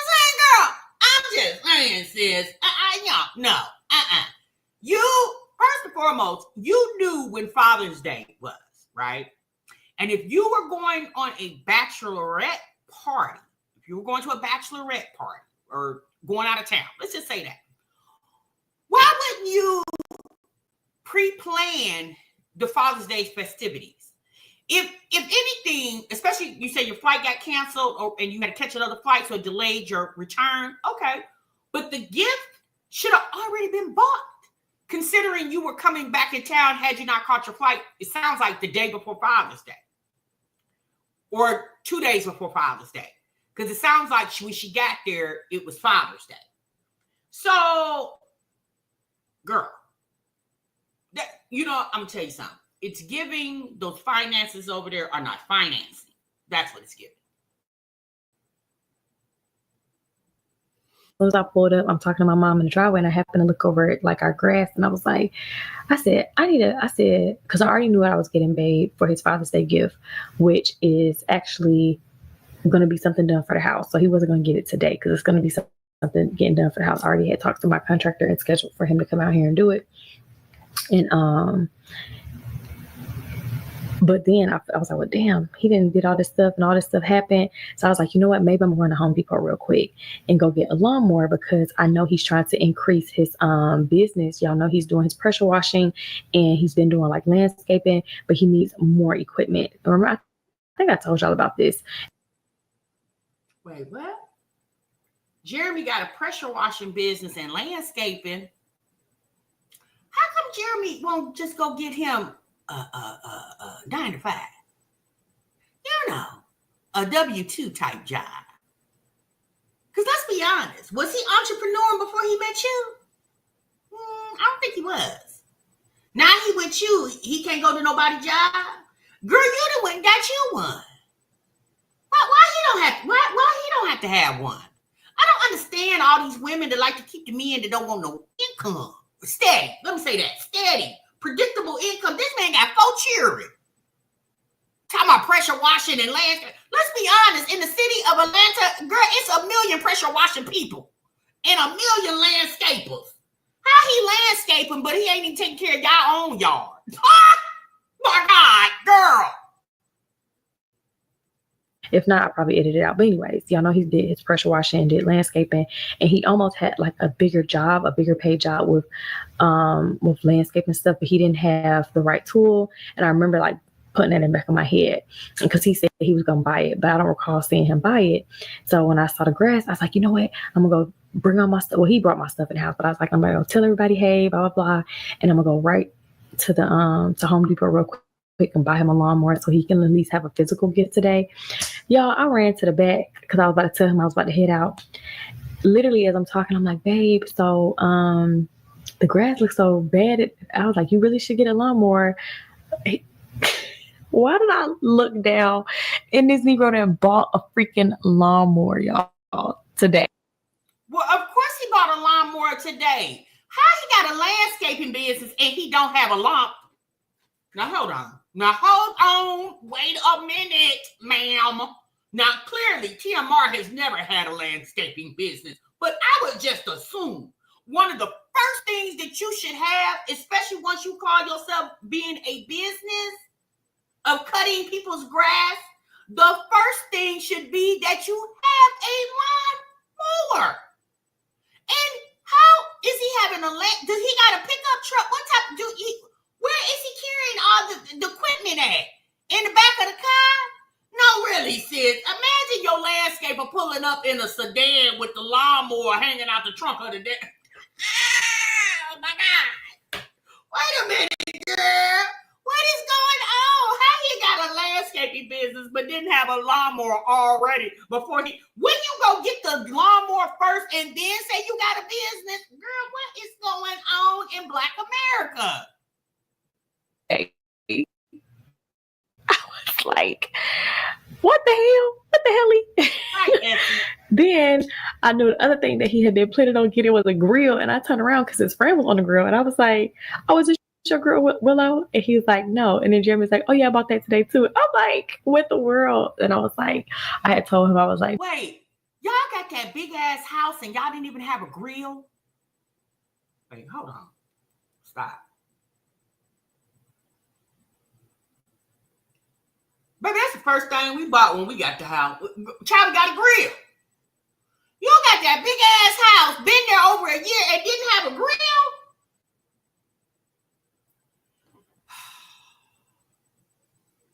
saying, girl, I'm just saying, sis. No. You, first and foremost, you knew when Father's Day was, right? And if you were going on a bachelorette party, or going out of town, let's just say that, why wouldn't you pre-plan the Father's Day festivities? If anything, especially you say your flight got canceled and you had to catch another flight, so it delayed your return, okay. But the gift should have already been bought, considering you were coming back in town had you not caught your flight. It sounds like the day before Father's Day. Or 2 days before Father's Day. Because it sounds like when she got there, it was Father's Day. So, girl, I'm going to tell you something. It's giving those finances over there are not financing. That's what it's giving. As I pulled up, I'm talking to my mom in the driveway and I happened to look over at like our grass and I was like, I said, because I already knew what I was getting babe for his Father's Day gift, which is actually going to be something done for the house. So he wasn't going to get it today because it's going to be something getting done for the house. I already had talked to my contractor and scheduled for him to come out here and do it. And But then I was like, well, damn, he didn't did all this stuff and all this stuff happened. So I was like, you know what? Maybe I'm going to Home Depot real quick and go get a lawnmower because I know he's trying to increase his business. Y'all know he's doing his pressure washing and he's been doing like landscaping, but he needs more equipment. Remember, I think I told y'all about this. Wait, what? Jeremy got a pressure washing business and landscaping. How come Jeremy won't just go get him 9 to 5? You know, a W-2 type job. Because let's be honest, was he entrepreneur before he met you? I don't think he was. Now he with you, he can't go to nobody's job. Girl, you done went and got you one. Why he don't have to have one? I don't understand all these women that like to keep the men that don't want no income. Steady. Let me say that. Steady. Predictable income. This man got 4 children. Talking about pressure washing and landscaping. Let's be honest. In the city of Atlanta, girl, it's 1 million pressure washing people and 1 million landscapers. How he landscaping, but he ain't even taking care of y'all own yard? My God, girl. If not, I'll probably edit it out. But anyways, y'all know he did his pressure washing and did landscaping, and he almost had like a bigger paid job with landscaping stuff, but he didn't have the right tool. And I remember like putting that in the back of my head because he said he was gonna buy it, but I don't recall seeing him buy it. So when I saw the grass, I was like, you know what? I'm gonna go bring all my stuff. Well, he brought my stuff in the house, but I was like, I'm gonna go tell everybody, hey, blah blah blah, and I'm gonna go right to the to Home Depot real quick and buy him a lawnmower so he can at least have a physical gift today. Y'all, I ran to the back because I was about to tell him I was about to head out. Literally, as I'm talking, I'm like, babe, so the grass looks so bad. I was like, you really should get a lawnmower. Why did I look down and this Negro that bought a freaking lawnmower, y'all, today? Well, of course he bought a lawnmower today. How he got a landscaping business and he don't have a lawn? Now, hold on. Wait a minute, ma'am. Now, clearly, TMR has never had a landscaping business, but I would just assume one of the first things that you should have, especially once you call yourself being a business of cutting people's grass, the first thing should be that you have a lawnmower. And how is he having a land? Does he got a pickup truck? What type do he? Where is he carrying all the equipment at? In the back of the car? No, really, sis. Imagine your landscaper pulling up in a sedan with the lawnmower hanging out the trunk of the damn. Oh, my God. Wait a minute, girl. What is going on? How he got a landscaping business but didn't have a lawnmower already before he... When you go get the lawnmower first and then say you got a business? Girl, what is going on in Black America? I was like, what the hell? Right, Then I knew the other thing that he had been planning on getting was a grill, and I turned around because his friend was on the grill, and I was like, oh, is this your grill, Willow? And he was like, no. And then Jeremy's like, oh yeah, I bought that today too. I'm like, what the world? And I was like, I had told him, I was like, wait, y'all got that big ass house and y'all didn't even have a grill? Wait, hold on. Stop. Baby, that's the first thing we bought when we got the house. Child got a grill. You got that big ass house, been there over a year and didn't have a grill?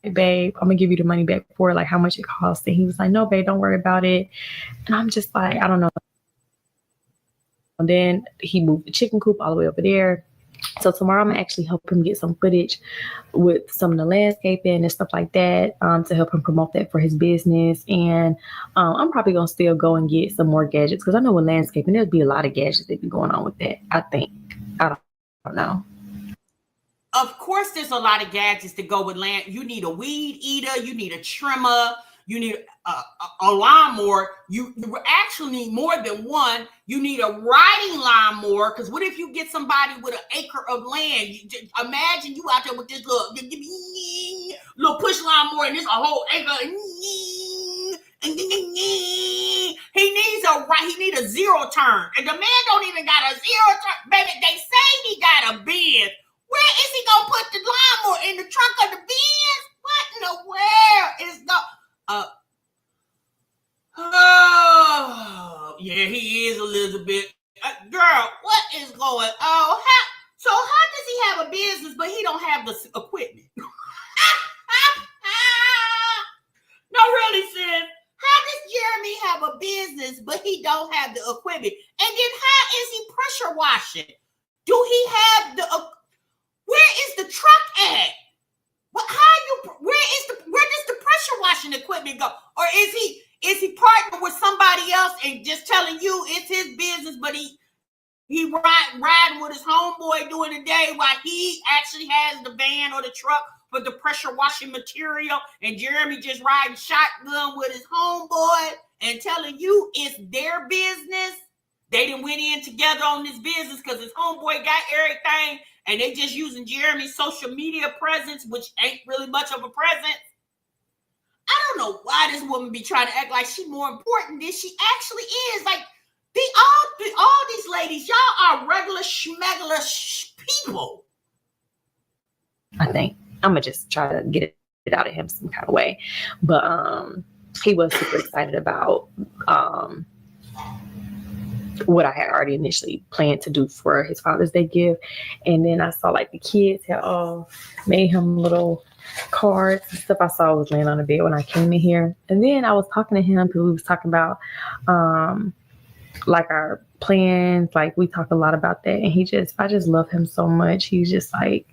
hey, babe, I'm gonna give you the money back for like how much it cost. And he was like, no, babe, don't worry about it. And I'm just like, I don't know. And then he moved the chicken coop all the way over there. So tomorrow I'm gonna actually help him get some footage with some of the landscaping and stuff like that to help him promote that for his business. And I'm probably gonna still go and get some more gadgets because I know with landscaping there'll be a lot of gadgets that be going on with that. I think. I don't know. Of course, there's a lot of gadgets to go with land. You need a weed eater. You need a trimmer. You need a lawnmower. You actually need more than one. You need a riding lawnmower because what if you get somebody with an acre of land? Imagine you out there with this little push lawnmower and this a whole acre. He needs a zero turn, and the man don't even got a zero turn. Baby, they say he got a Benz. Where is he gonna put the lawnmower in the trunk of the Benz? a business, but he don't have the equipment. No, really, sis. How does Jeremy have a business, but he don't have the equipment? And then how is he pressure washing? Do he have the? Where is the truck at? Where does the pressure washing equipment go? Or is he partnered with somebody else and just telling you it's his business, but he riding with his homeboy during the day while he actually has the van or the truck for the pressure washing material, and Jeremy just riding shotgun with his homeboy and telling you it's their business? They done went in together on this business because his homeboy got everything, and they just using Jeremy's social media presence, which ain't really much of a presence. I don't know why this woman be trying to act like she's more important than she actually is. Like, all these ladies, y'all are regular schmegular people. I think I'm gonna just try to get it out of him some kind of way. But he was super excited about what I had already initially planned to do for his Father's Day gift. And then I saw like the kids had all made him little cards and stuff. I saw was laying on the bed when I came in here. And then I was talking to him because we was talking about like our plans. Like we talk a lot about that. And I just love him so much. He's just like,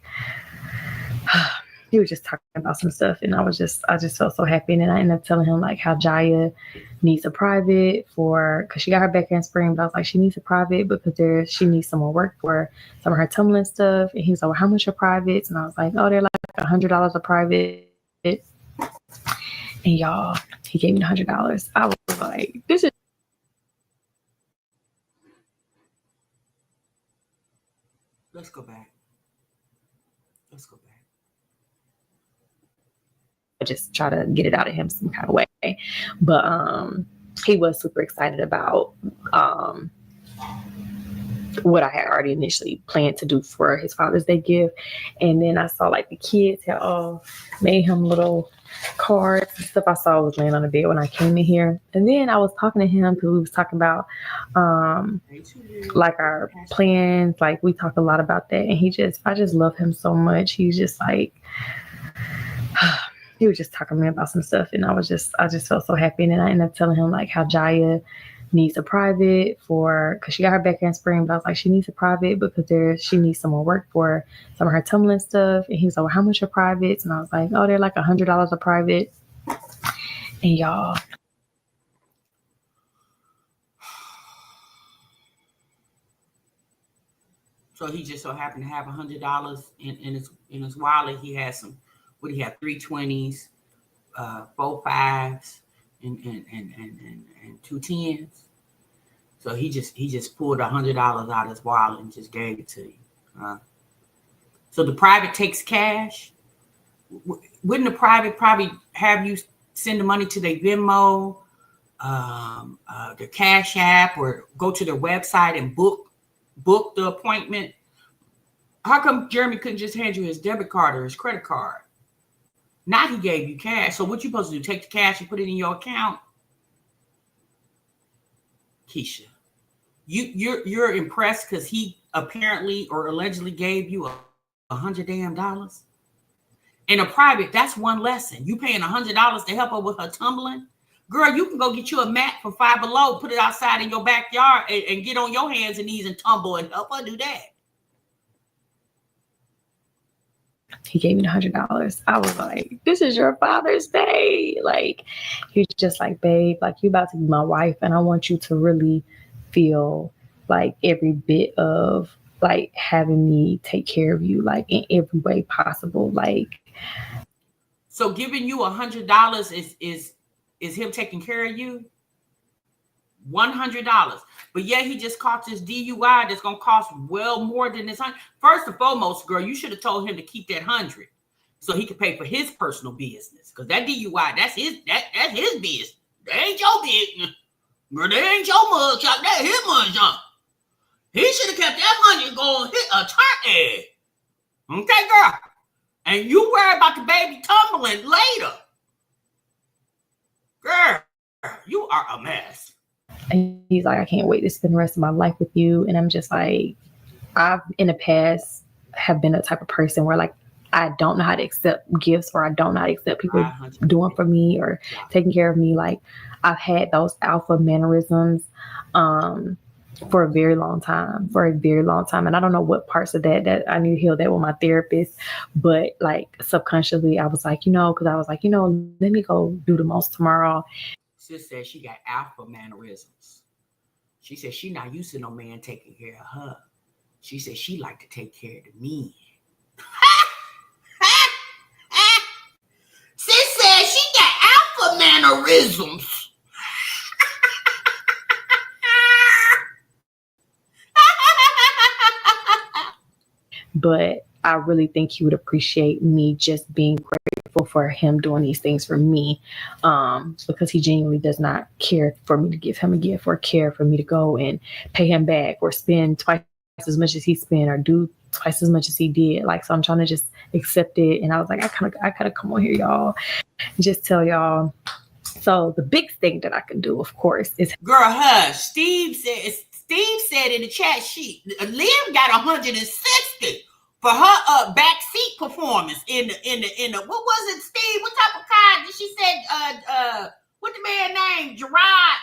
he was just talking about some stuff, and I just felt so happy. And then I ended up telling him like how Jaya needs a private because she got her back in spring, but I was like, she needs a private because she needs some more work for some of her tumbling stuff. And he was like, well, how much are privates? And I was like, oh, they're like $100 a private. And y'all, he gave me $100. I was like, this is. Let's go back. I just try to get it out of him some kind of way. But he was super excited about what I had already initially planned to do for his Father's Day gift. And then I saw like the kids had all made him little cards and stuff. I saw was laying on the bed when I came in here. And then I was talking to him because we was talking about like our plans. Like we talk a lot about that. And I just love him so much. He's just like, he was just talking to me about some stuff, and I just felt so happy. And then I ended up telling him like how Jaya needs a private because she got her back in spring, but I was like, she needs a private because she needs some more work for some of her tumbling stuff. And he was like, well, how much are privates? And I was like, oh, they're like $100 a private. And y'all, so he just so happened to have $100 in his wallet. He had some. What do you have? 3 20s, 4 5s, and 2 10s. So he just pulled $100 out of his wallet and just gave it to you. So the private takes cash. Wouldn't the private probably have you send the money to their Venmo, their Cash App, or go to their website and book the appointment? How come Jeremy couldn't just hand you his debit card or his credit card? Now he gave you cash. So what you supposed to do? Take the cash and put it in your account? Keesha, you're impressed because he apparently or allegedly gave you $100 damn. In a private, that's one lesson. You paying $100 to help her with her tumbling? Girl, you can go get you a mat from Five Below, put it outside in your backyard, and get on your hands and knees and tumble and help her do that. he gave me $100. I was like, this is your Father's Day. Like, he's just like, babe, like you about to be my wife, and I want you to really feel like every bit of like having me take care of you, like in every way possible. Like, so giving you $100 is him taking care of you? $100. But yeah, he just caught this DUI that's gonna cost well more than this 100. First and foremost, girl, you should have told him to keep that 100 so he could pay for his personal business. Because that DUI, that's his business. That ain't your business. Girl, that ain't your mugshot. That his mugshot. He should have kept that money going hit a turkey. Okay, girl. And you worry about the baby tumbling later. Girl, you are a mess. and he's like, I can't wait to spend the rest of my life with you. And I'm just like, in the past, have been a type of person where like I don't know how to accept gifts, or I don't know how to accept people doing for me or taking care of me. Like I've had those alpha mannerisms for a very long time, And I don't know what parts of that I need to heal that with my therapist. But like subconsciously, I was like, because I was like, let me go do the most tomorrow. Sis said she got alpha mannerisms. She said she not used to no man taking care of her. She said she like to take care of the men. Sis said she got alpha mannerisms. But I really think he would appreciate me just being grateful for him doing these things for me, because he genuinely does not care for me to give him a gift or care for me to go and pay him back or spend twice as much as he spent or do twice as much as he did. Like, so I'm trying to just accept it. And I was like, I kind of come on here, y'all, and just tell y'all. So the big thing that I can do, of course, is girl, hush. Steve said in the chat sheet, Liam got 160 for her backseat performance in the what was it, Steve? What type of car? She said what the man named? Gerard.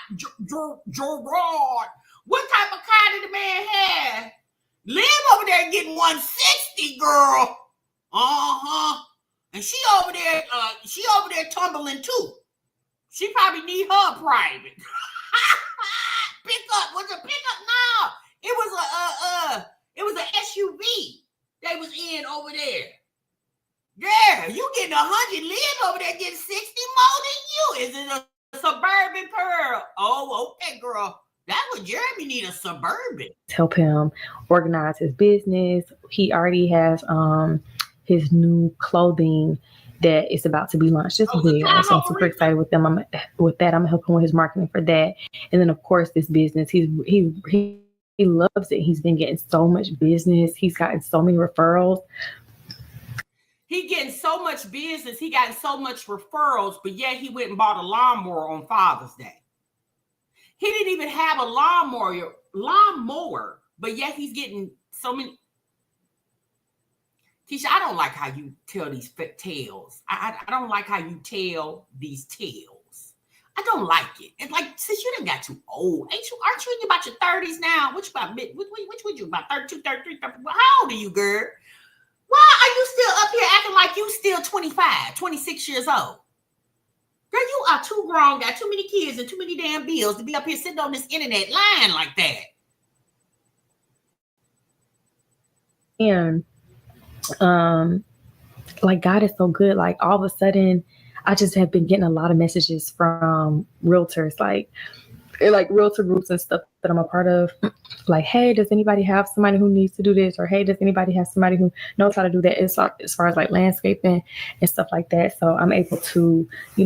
What type of car did the man have? Liam over there getting 160, girl. And she over there tumbling too. She probably need her private. Pickup. Was a pickup? No. It was a SUV they was in over there. Yeah, you getting 100, Liv over there getting 60 more than you. Is it a Suburban Pearl? Oh, okay, girl. That would Jeremy need a Suburban. Help him organize his business. He already has his new clothing that is about to be launched as well. So I'm super excited with them. I'm helping with his marketing for that. And then of course this business, he loves it. He's been getting so much business. He's gotten so many referrals. He getting so much business. He got so much referrals, but yet he went and bought a lawnmower on Father's Day. He didn't even have a lawnmower, but yet he's getting so many. Keisha, I don't like how you tell these tales. I don't like how you tell these tales. I don't like it. It's like, since you done got too old, aren't you in about your 30s now? Which would you about 32, 33, 34? How old are you, girl? Why are you still up here acting like you still 25, 26 years old? Girl, you are too grown, got too many kids and too many damn bills to be up here sitting on this internet lying like that. And like God is so good. Like all of a sudden, I just have been getting a lot of messages from realtors, like realtor groups and stuff that I'm a part of. Like, hey, does anybody have somebody who needs to do this? Or hey, does anybody have somebody who knows how to do that? As far as like landscaping and stuff like that. So I'm able to, be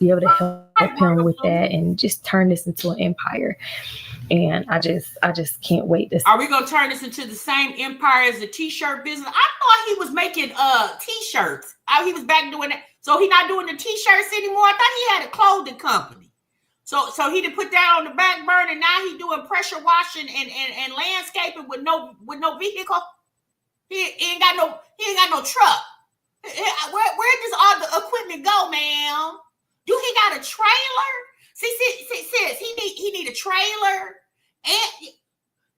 able to help him with that and just turn this into an empire. And I just can't wait to see. Are we gonna turn this into the same empire as the t-shirt business? I thought he was making t-shirts. He was back doing that. So he not doing the t-shirts anymore. I thought he had a clothing company. So he didn't put that on the back burner. Now he doing pressure washing and landscaping with no vehicle. He ain't got no truck. Where does all the equipment go, ma'am? Do he got a trailer? See, sis, he need a trailer. And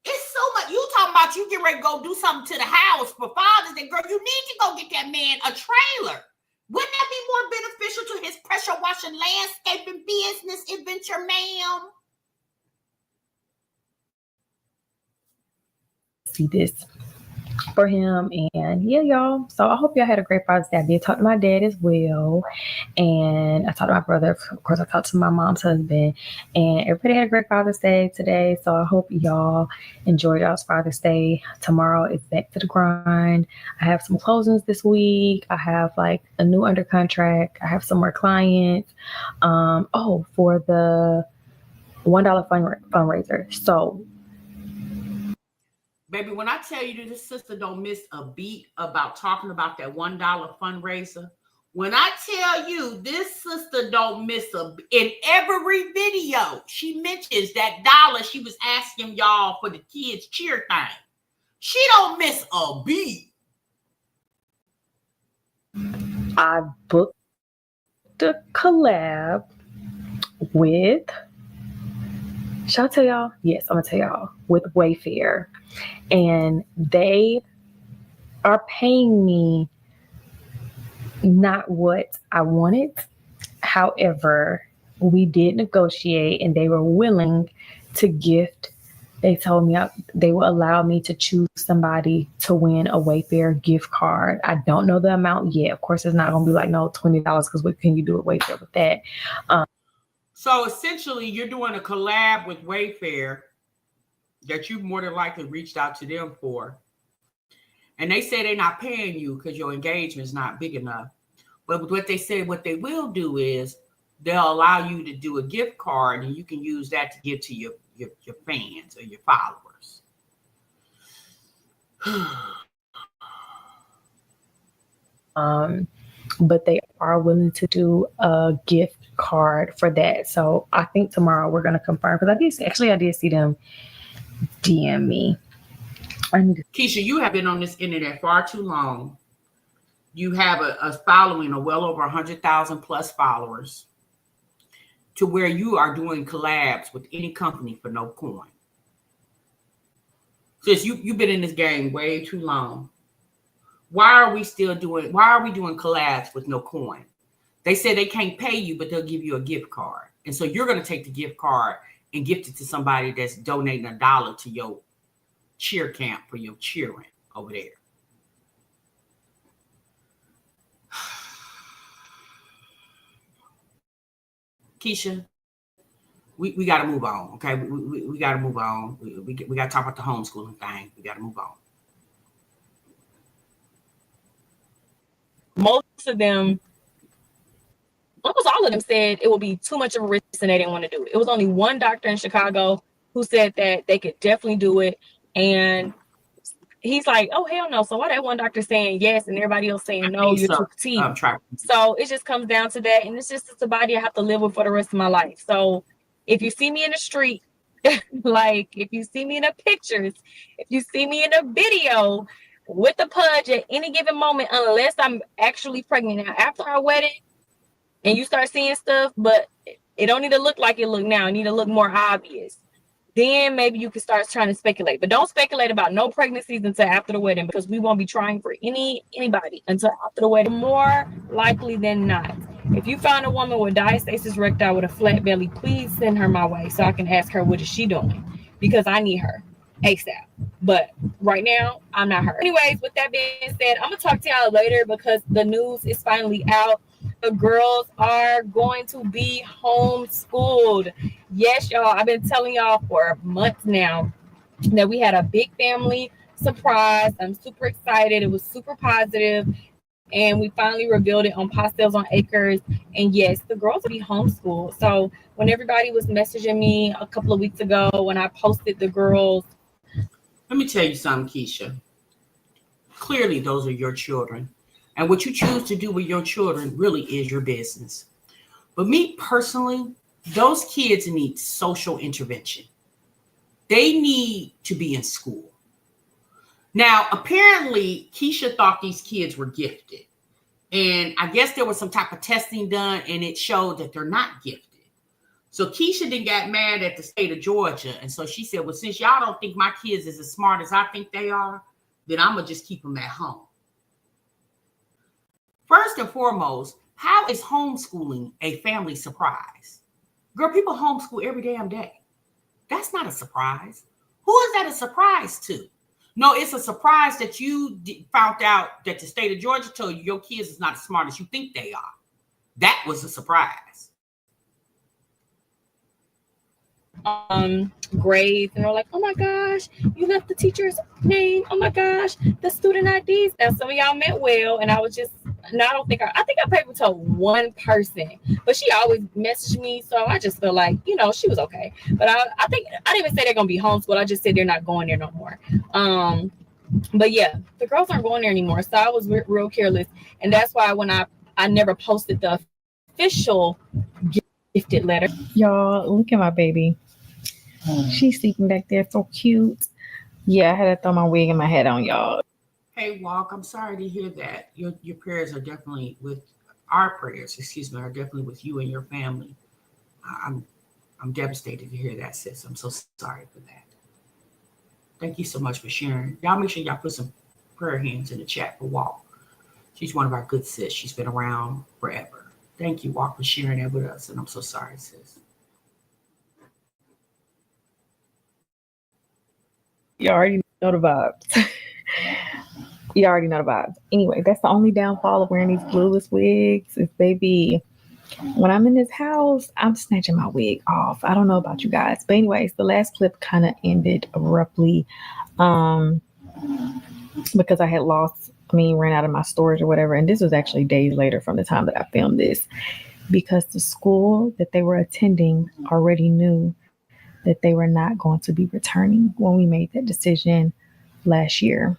it's so much. You talking about you get ready to go do something to the house for Father's Day, girl. You need to go get that man a trailer. Wouldn't that be more beneficial to his pressure washing landscaping business adventure, ma'am? See this for him. And yeah, y'all. So I hope y'all had a great Father's Day. I did talk to my dad as well. And I talked to my brother. Of course, I talked to my mom's husband. And everybody had a great Father's Day today. So I hope y'all enjoy y'all's Father's Day. Tomorrow is back to the grind. I have some closings this week. I have like a new under contract. I have some more clients. For the $1 fundraiser. So baby, when I tell you this sister don't miss a beat about talking about that $1 fundraiser, when I tell you this sister don't miss in every video, she mentions that dollar she was asking y'all for the kids' cheer thing. She don't miss a beat. I booked a collab with, shall I tell y'all? Yes, I'm gonna tell y'all, with Wayfair. And they are paying me not what I wanted. However, we did negotiate and they were willing to gift. They told me they will allow me to choose somebody to win a Wayfair gift card. I don't know the amount yet. Of course, it's not going to be like, no, $20, because what can you do at Wayfair with that? So essentially, you're doing a collab with Wayfair that you more than likely reached out to them for. And they say they're not paying you because your engagement is not big enough. But what they say, what they will do is they'll allow you to do a gift card and you can use that to give to your fans or your followers. But they are willing to do a gift card for that. So I think tomorrow we're going to confirm, because I did see them DM me. Keesha, you have been on this internet far too long. You have a following of well over 100,000 plus followers, to where you are doing collabs with any company for no coin. Sis, you've been in this game way too long. Why are we doing collabs with no coin? They say they can't pay you, but they'll give you a gift card. And so you're going to take the gift card and gift it to somebody that's donating $1 to your cheer camp for your cheering over there. Keesha, we got to move on, okay? We got to move on. We got to talk about the homeschooling thing. We got to move on. Most of them, almost all of them, said it would be too much of a risk and they didn't want to do it. It was only one doctor in Chicago who said that they could definitely do it. And he's like, oh, hell no. So why that one doctor saying yes and everybody else saying no, you're too petite. So it just comes down to that. And it's a body I have to live with for the rest of my life. So if you see me in the street, like if you see me in the pictures, if you see me in a video with the pudge at any given moment, unless I'm actually pregnant. Now, after our wedding and you start seeing stuff, but it don't need to look like it look now. It need to look more obvious. Then maybe you can start trying to speculate. But don't speculate about no pregnancies until after the wedding, because we won't be trying for anybody until after the wedding. More likely than not. If you find a woman with diastasis recti with a flat belly, please send her my way so I can ask her what is she doing, because I need her ASAP. But right now, I'm not her. Anyways, with that being said, I'm going to talk to y'all later because the news is finally out. The girls are going to be homeschooled. Yes, y'all. I've been telling y'all for months now that we had a big family surprise. I'm super excited. It was super positive. And we finally revealed it on Pastels on Acres. And yes, the girls will be homeschooled. So when everybody was messaging me a couple of weeks ago when I posted the girls. Let me tell you something, Keesha. Clearly, those are your children. And what you choose to do with your children really is your business. But me personally, those kids need social intervention. They need to be in school. Now, apparently, Keesha thought these kids were gifted. And I guess there was some type of testing done, and it showed that they're not gifted. So Keesha then got mad at the state of Georgia. And so she said, well, since y'all don't think my kids is as smart as I think they are, then I'm going to just keep them at home. First and foremost, how is homeschooling a family surprise? Girl, people homeschool every damn day. That's not a surprise. Who is that a surprise to? No, it's a surprise that you found out that the state of Georgia told you your kids is not as smart as you think they are. That was a surprise. Grades, and they're like, oh my gosh, you left the teacher's name. Oh my gosh, the student IDs. Now some of y'all meant well, and I was just, no, I think I paid to one person, but she always messaged me, so I just feel like, she was okay. But I think I didn't even say they're gonna be homeschooled. I just said they're not going there no more. But yeah, the girls aren't going there anymore, so I was real careless, and that's why when I never posted the official gifted letter. Y'all, look at my baby. She's sleeping back there, so cute. Yeah, I had to throw my wig and my head on, y'all. Hey, Walk, I'm sorry to hear that. Your prayers are definitely with our prayers, excuse me, are definitely with you and your family. I'm I'm devastated to hear that, sis. I'm so sorry for that. Thank you so much for sharing. Y'all make sure y'all put some prayer hands in the chat for Walk. She's one of our good sis. She's been around forever. Thank you, Walk, for sharing that with us. And I'm so sorry, sis. You already know the vibes. You already know the vibes. Anyway, that's the only downfall of wearing these blueless wigs is, baby, when I'm in this house, I'm snatching my wig off. I don't know about you guys. But anyways, the last clip kind of ended abruptly um, because I had ran out of my storage or whatever. And this was actually days later from the time that I filmed this, because the school that they were attending already knew that they were not going to be returning when we made that decision last year.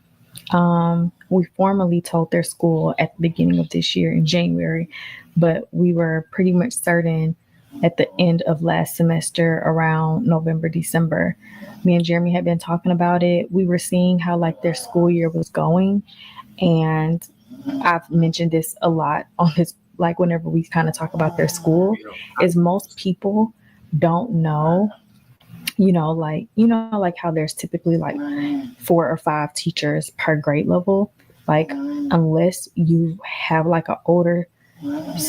We formally told their school at the beginning of this year in January, but we were pretty much certain at the end of last semester around November, December. Me and Jeremy had been talking about it. We were seeing how like their school year was going. And I've mentioned this a lot on his, like whenever we kind of talk about their school, is most people don't know, like how there's typically like 4 or 5 teachers per grade level. Like unless you have like an older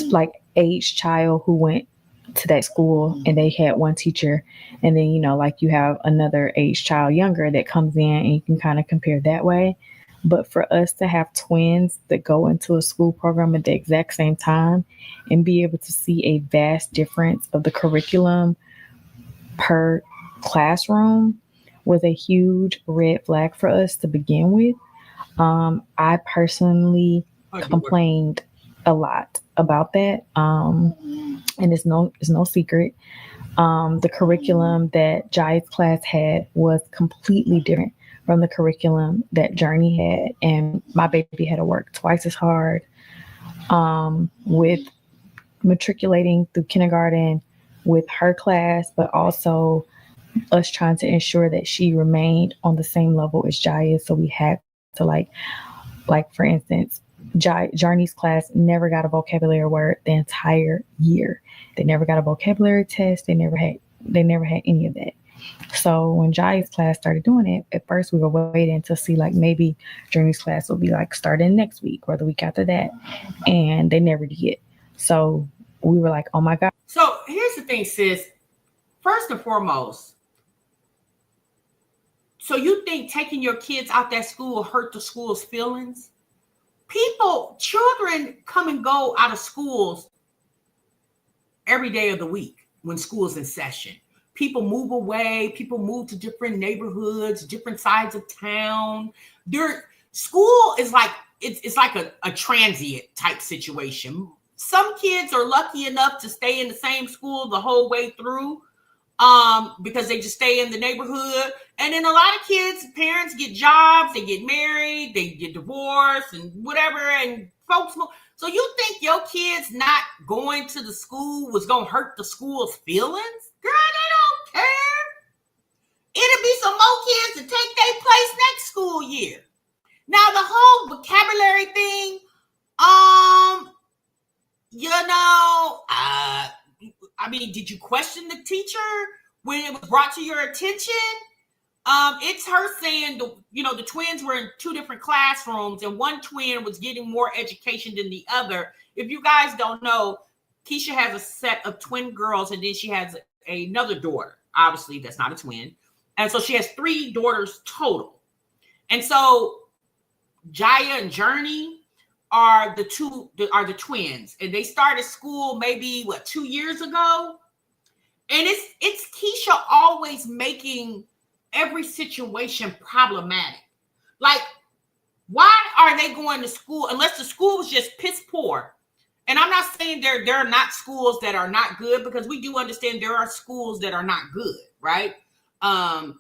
like age child who went to that school and they had one teacher, and then like you have another age child younger that comes in and you can kind of compare that way. But for us to have twins that go into a school program at the exact same time and be able to see a vast difference of the curriculum per classroom was a huge red flag for us to begin with. I personally complained a lot about that. And it's no secret. The curriculum that Jai's class had was completely different from the curriculum that Journey had. And my baby had to work twice as hard with matriculating through kindergarten with her class, but also us trying to ensure that she remained on the same level as Jai is. So we had to like for instance, Journey's class never got a vocabulary word the entire year. They never got a vocabulary test. They never had any of that. So when Jai's class started doing it, at first we were waiting to see like maybe Journey's class will be like starting next week or the week after that. And they never did. So we were like, oh my God. So here's the thing, sis. First and foremost, so you think taking your kids out that school hurt the school's feelings? Children come and go out of schools every day of the week when school's in session. People move away. People move to different neighborhoods, different sides of town. School is like, it's like a transient type situation. Some kids are lucky enough to stay in the same school the whole way through because they just stay in the neighborhood. And then a lot of kids, parents get jobs, they get married, they get divorced and whatever, and folks move. So you think your kids not going to the school was going to hurt the school's feelings? Girl, they don't care. It'll be some more kids to take their place next school year. Now, the whole vocabulary thing, did you question the teacher when it was brought to your attention? It's her saying the twins were in 2 different classrooms and one twin was getting more education than the other. If you guys don't know, Keesha has a set of twin girls and then she has another daughter. Obviously, that's not a twin. And so she has 3 daughters total. And so Jaya and Journey are the twins, and they started school maybe 2 years ago. And it's Keesha always making every situation problematic. Like, why are they going to school unless the school was just piss poor? And I'm not saying there are not schools that are not good, because we do understand there are schools that are not good, right? But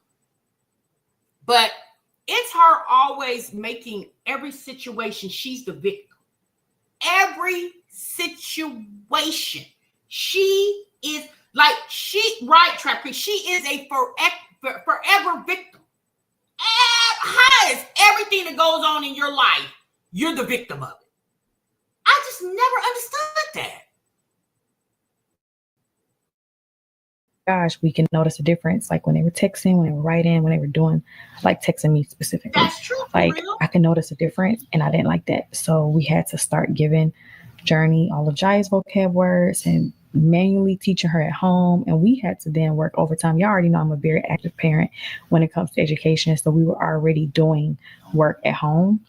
it's her always making every situation, she's the victim. Every situation. She is like, right, Trappy, she is a forever victim. how is everything that goes on in your life, you're the victim of it? I just never understood that. Gosh, we can notice a difference, like when they were texting, when they were writing, when they were doing, like texting me specifically. That's true. Like, real. I can notice a difference, and I didn't like that. So we had to start giving Journey all of Jai's vocab words and manually teaching her at home. And we had to then work overtime. Y'all already know I'm a very active parent when it comes to education. So we were already doing work at home,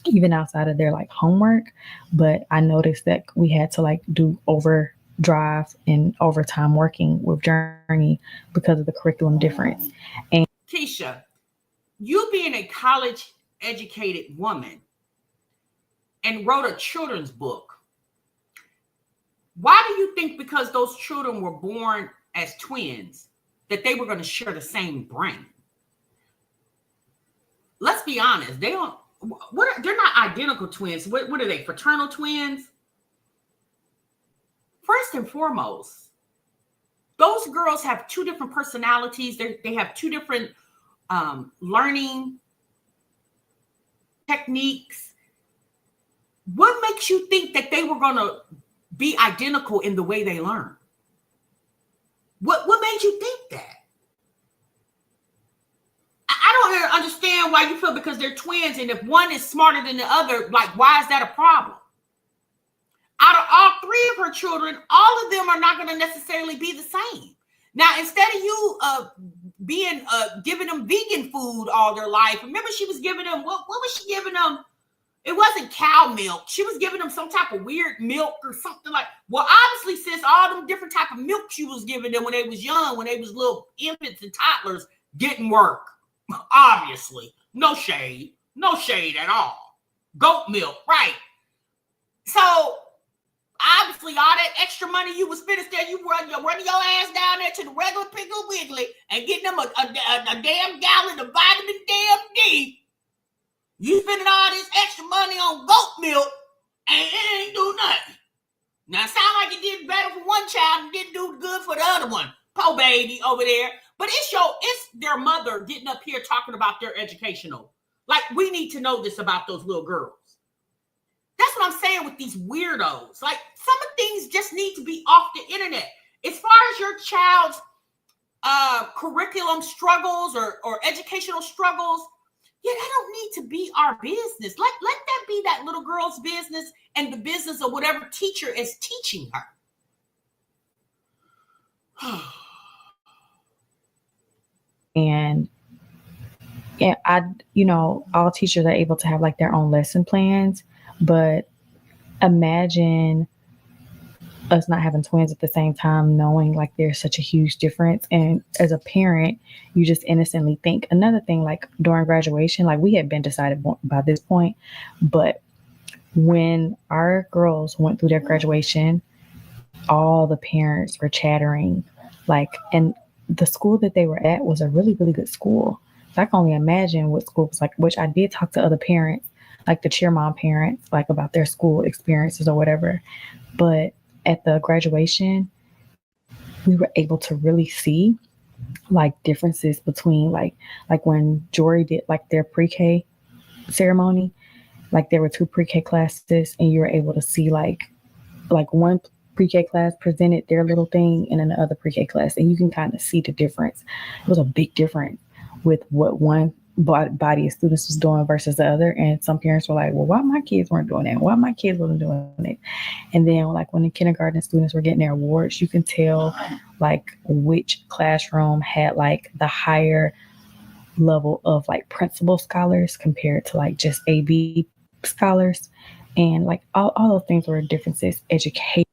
even outside of their like homework. But I noticed that we had to like do overdrive and overtime working with Journey because of the curriculum difference. And Keesha, you being a college educated woman and wrote a children's book, why do you think because those children were born as twins that they were going to share the same brain? Let's be honest. They're not identical twins. What are they? Fraternal twins? First and foremost, those girls have two different personalities. They have two different learning techniques. What makes you think that they were going to be identical in the way they learn? What made you think that? I don't understand why you feel because they're twins, and if one is smarter than the other, like, why is that a problem? Out of all three of her children, all of them are not going to necessarily be the same. Now, instead of you giving them vegan food all their life, remember she was giving them, what was she giving them? It wasn't cow milk. She was giving them some type of weird milk or something like. Well, obviously, sis, all them different type of milk she was giving them when they was young, when they was little infants and toddlers, didn't work. Obviously, no shade at all. Goat milk, right? So obviously, all that extra money you was spending there, you running your ass down there to the regular Piggly Wiggly and getting them a damn gallon of vitamin damn D. You spending all this extra money on goat milk and it ain't do nothing. Now, it sound like it did better for one child and didn't do good for the other one. Poor baby over there. But it's their mother getting up here talking about their educational. Like, we need to know this about those little girls. That's what I'm saying with these weirdos. Like, some of things just need to be off the internet. As far as your child's curriculum struggles or educational struggles, yeah, that don't need to be our business. Let that be that little girl's business and the business of whatever teacher is teaching her. And all teachers are able to have like their own lesson plans, but imagine us not having twins at the same time, knowing like there's such a huge difference. And as a parent, you just innocently think. Another thing, like during graduation, like we had been decided by this point, but when our girls went through their graduation, all the parents were chattering, like, and the school that they were at was a really, really good school. So I can only imagine what school was like, which I did talk to other parents, like the cheer mom parents, like about their school experiences or whatever. But at the graduation, we were able to really see like differences between like when Jory did like their pre-K ceremony, like there were two pre-K classes and you were able to see like one pre-K class presented their little thing and then the other pre-K class, and you can kind of see the difference. It was a big difference with what one body of students was doing versus the other. And some parents were like, well, why my kids weren't doing that? Why my kids wasn't doing it? And then like when the kindergarten students were getting their awards, you can tell like which classroom had like the higher level of like principal scholars compared to like just AB scholars. And like all those things were differences. Education.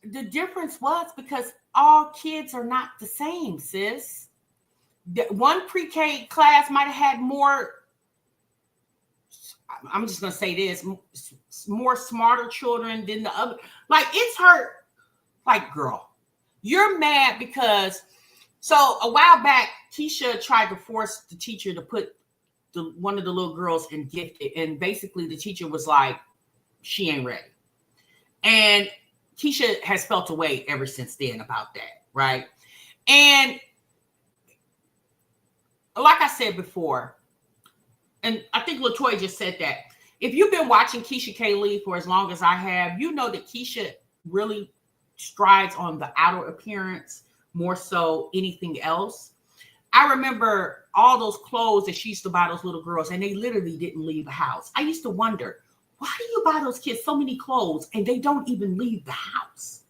The difference was because all kids are not the same, sis. One pre-K class might have had more, I'm just going to say this, more smarter children than the other. Like, it's her, like, girl, you're mad because, so a while back, Keisha tried to force the teacher to put one of the little girls in gifted. And basically the teacher was like, she ain't ready. And Keisha has felt away ever since then about that, right? And like I said before, and I think LaToya just said that. If you've been watching Keesha Kaylee for as long as I have, you know that Keesha really strides on the outer appearance more so anything else. I remember all those clothes that she used to buy those little girls, and they literally didn't leave the house. I used to wonder, why do you buy those kids so many clothes and they don't even leave the house?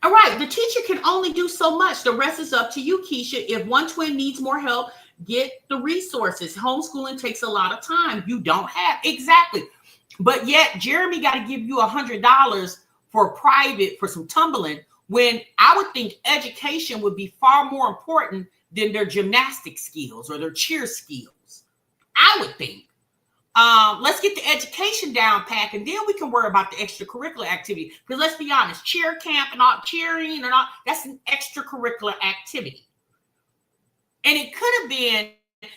All right, the teacher can only do so much. The rest is up to you, Keesha. If one twin needs more help, get the resources. Homeschooling takes a lot of time. You don't have, exactly. But yet, Jeremy got to give you $100 for private, for some tumbling, when I would think education would be far more important than their gymnastic skills or their cheer skills. I would think. Let's get the education down pat, and then we can worry about the extracurricular activity. Because let's be honest, cheer camp and all cheering and all, that's an extracurricular activity. And it could have been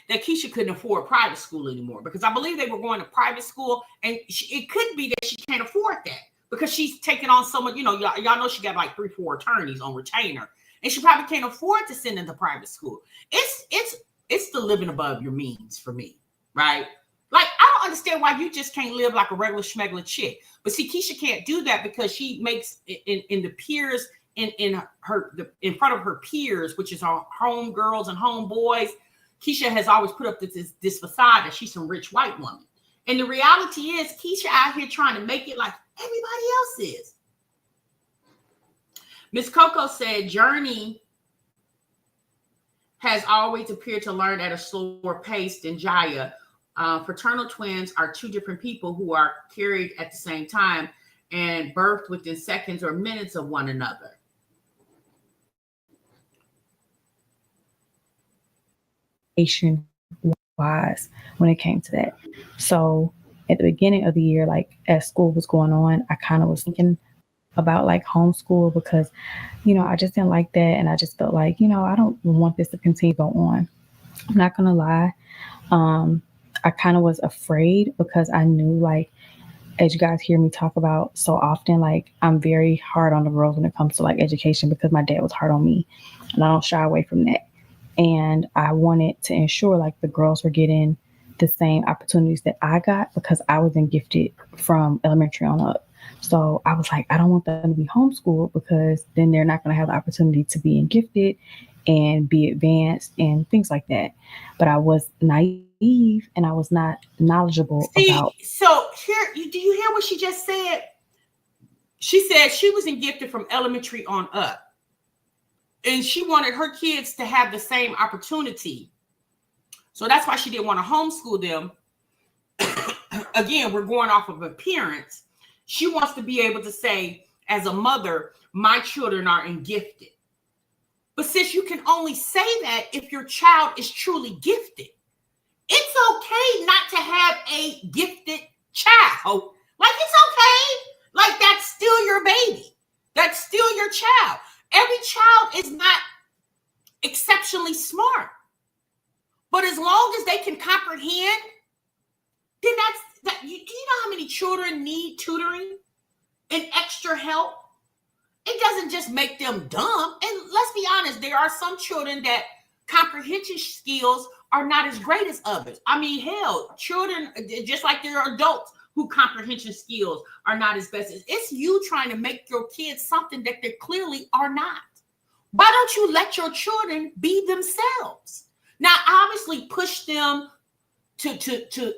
that Keesha couldn't afford private school anymore, because I believe they were going to private school, and it could be that she can't afford that because she's taking on so much. You know, y'all know she got like 3-4 attorneys on retainer, and she probably can't afford to send into private school. It's the living above your means for me, right? Like, I don't understand why you just can't live like a regular schmegler chick. But see, Keesha can't do that because she makes in the peers in front of her peers, which is our home girls and home boys. Keesha has always put up this facade that she's some rich white woman. And the reality is, Keesha out here trying to make it like everybody else is. Miss Coco said, Journey has always appeared to learn at a slower pace than Jaya. Fraternal twins are two different people who are carried at the same time and birthed within seconds or minutes of one another. Wise when it came to that. So at the beginning of the year, like as school was going on, I kind of was thinking about like homeschool because, you know, I just didn't like that. And I just felt like, you know, I don't want this to continue to go on. I'm not going to lie. I kind of was afraid because I knew, like, as you guys hear me talk about so often, like I'm very hard on the girls when it comes to like education because my dad was hard on me and I don't shy away from that. And I wanted to ensure like the girls were getting the same opportunities that I got because I wasn't gifted from elementary on up. So I was like, I don't want them to be homeschooled because then they're not going to have the opportunity to be gifted and be advanced and things like that. But I was naive and I was not knowledgeable about. So here, do you hear what she just said? She said she wasn't gifted from elementary on up. And she wanted her kids to have the same opportunity. So that's why she didn't want to homeschool them. Again, we're going off of appearance. She wants to be able to say, as a mother, my children are gifted. But sis, you can only say that if your child is truly gifted. It's okay not to have a gifted child. Like, it's okay. Like, that's still your baby. That's still your child. Every child is not exceptionally smart. But as long as they can comprehend, then that. Do you know how many children need tutoring and extra help? It doesn't just make them dumb. And let's be honest, there are some children that comprehension skills are not as great as others. I mean, hell, children, just like there are adults who comprehension skills are not as best. It's you trying to make your kids something that they clearly are not. Why don't you let your children be themselves? Now, obviously, push them to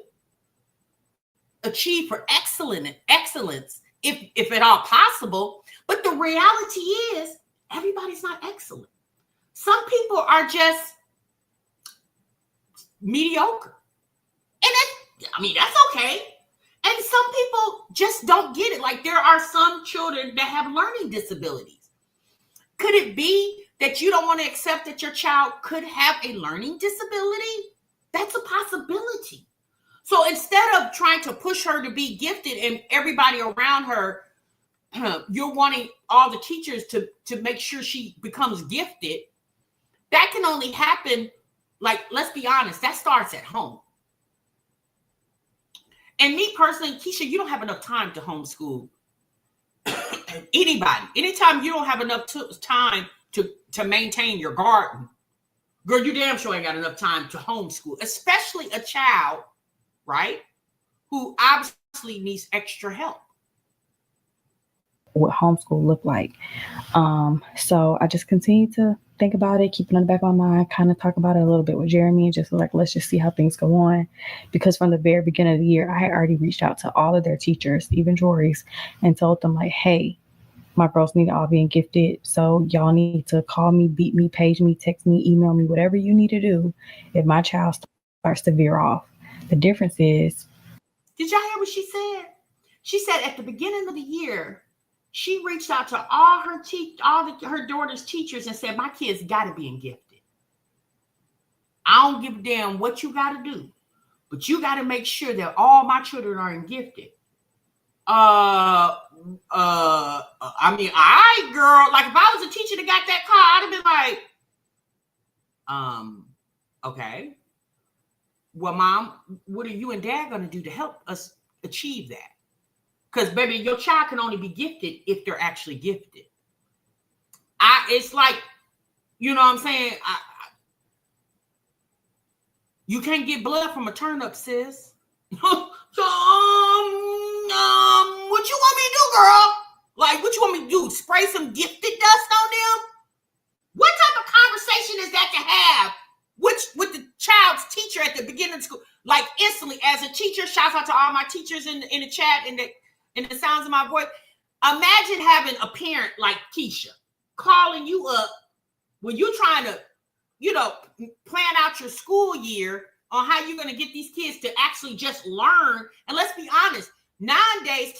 achieve for excellence, if at all possible. But the reality is, everybody's not excellent. Some people are just mediocre. And that's okay. And some people just don't get it. Like, there are some children that have learning disabilities. Could it be that you don't want to accept that your child could have a learning disability? That's a possibility. So instead of trying to push her to be gifted and everybody around her, you're wanting all the teachers to make sure she becomes gifted. That can only happen, like, let's be honest, that starts at home. And me personally, Keesha, you don't have enough time to homeschool anybody. Anytime you don't have enough time to maintain your garden, Girl, you damn sure ain't got enough time to homeschool, especially a child, right, who obviously needs extra help. What homeschool looked like. So I just continued to think about it, keep it on the back of my mind, kind of talk about it a little bit with Jeremy, and just like, let's just see how things go on. Because from the very beginning of the year, I had already reached out to all of their teachers, even Jory's, and told them like, hey, my girls need to all be in gifted. So y'all need to call me, beat me, page me, text me, email me, whatever you need to do if my child starts to veer off. The difference is, did y'all hear what she said? She said at the beginning of the year, she reached out to all her her daughter's teachers and said, my kids got to be in gifted. I don't give a damn what you got to do, but you got to make sure that all my children are in gifted. I mean, all right, girl. Like if I was a teacher that got that call, I'd have been like, okay. Well, Mom, what are you and Dad going to do to help us achieve that? Because, baby, your child can only be gifted if they're actually gifted. It's like, you know what I'm saying? You can't get blood from a turnip, sis. So, what you want me to do, girl? Like, what you want me to do? Spray some gifted dust on them? What type of conversation is that to have with the child's teacher at the beginning of school? Like, instantly, as a teacher, shouts out to all my teachers in the chat and the sounds of my voice. Imagine having a parent like Keesha calling you up when you're trying to, plan out your school year on how you're going to get these kids to actually just learn. And let's be honest, nowadays,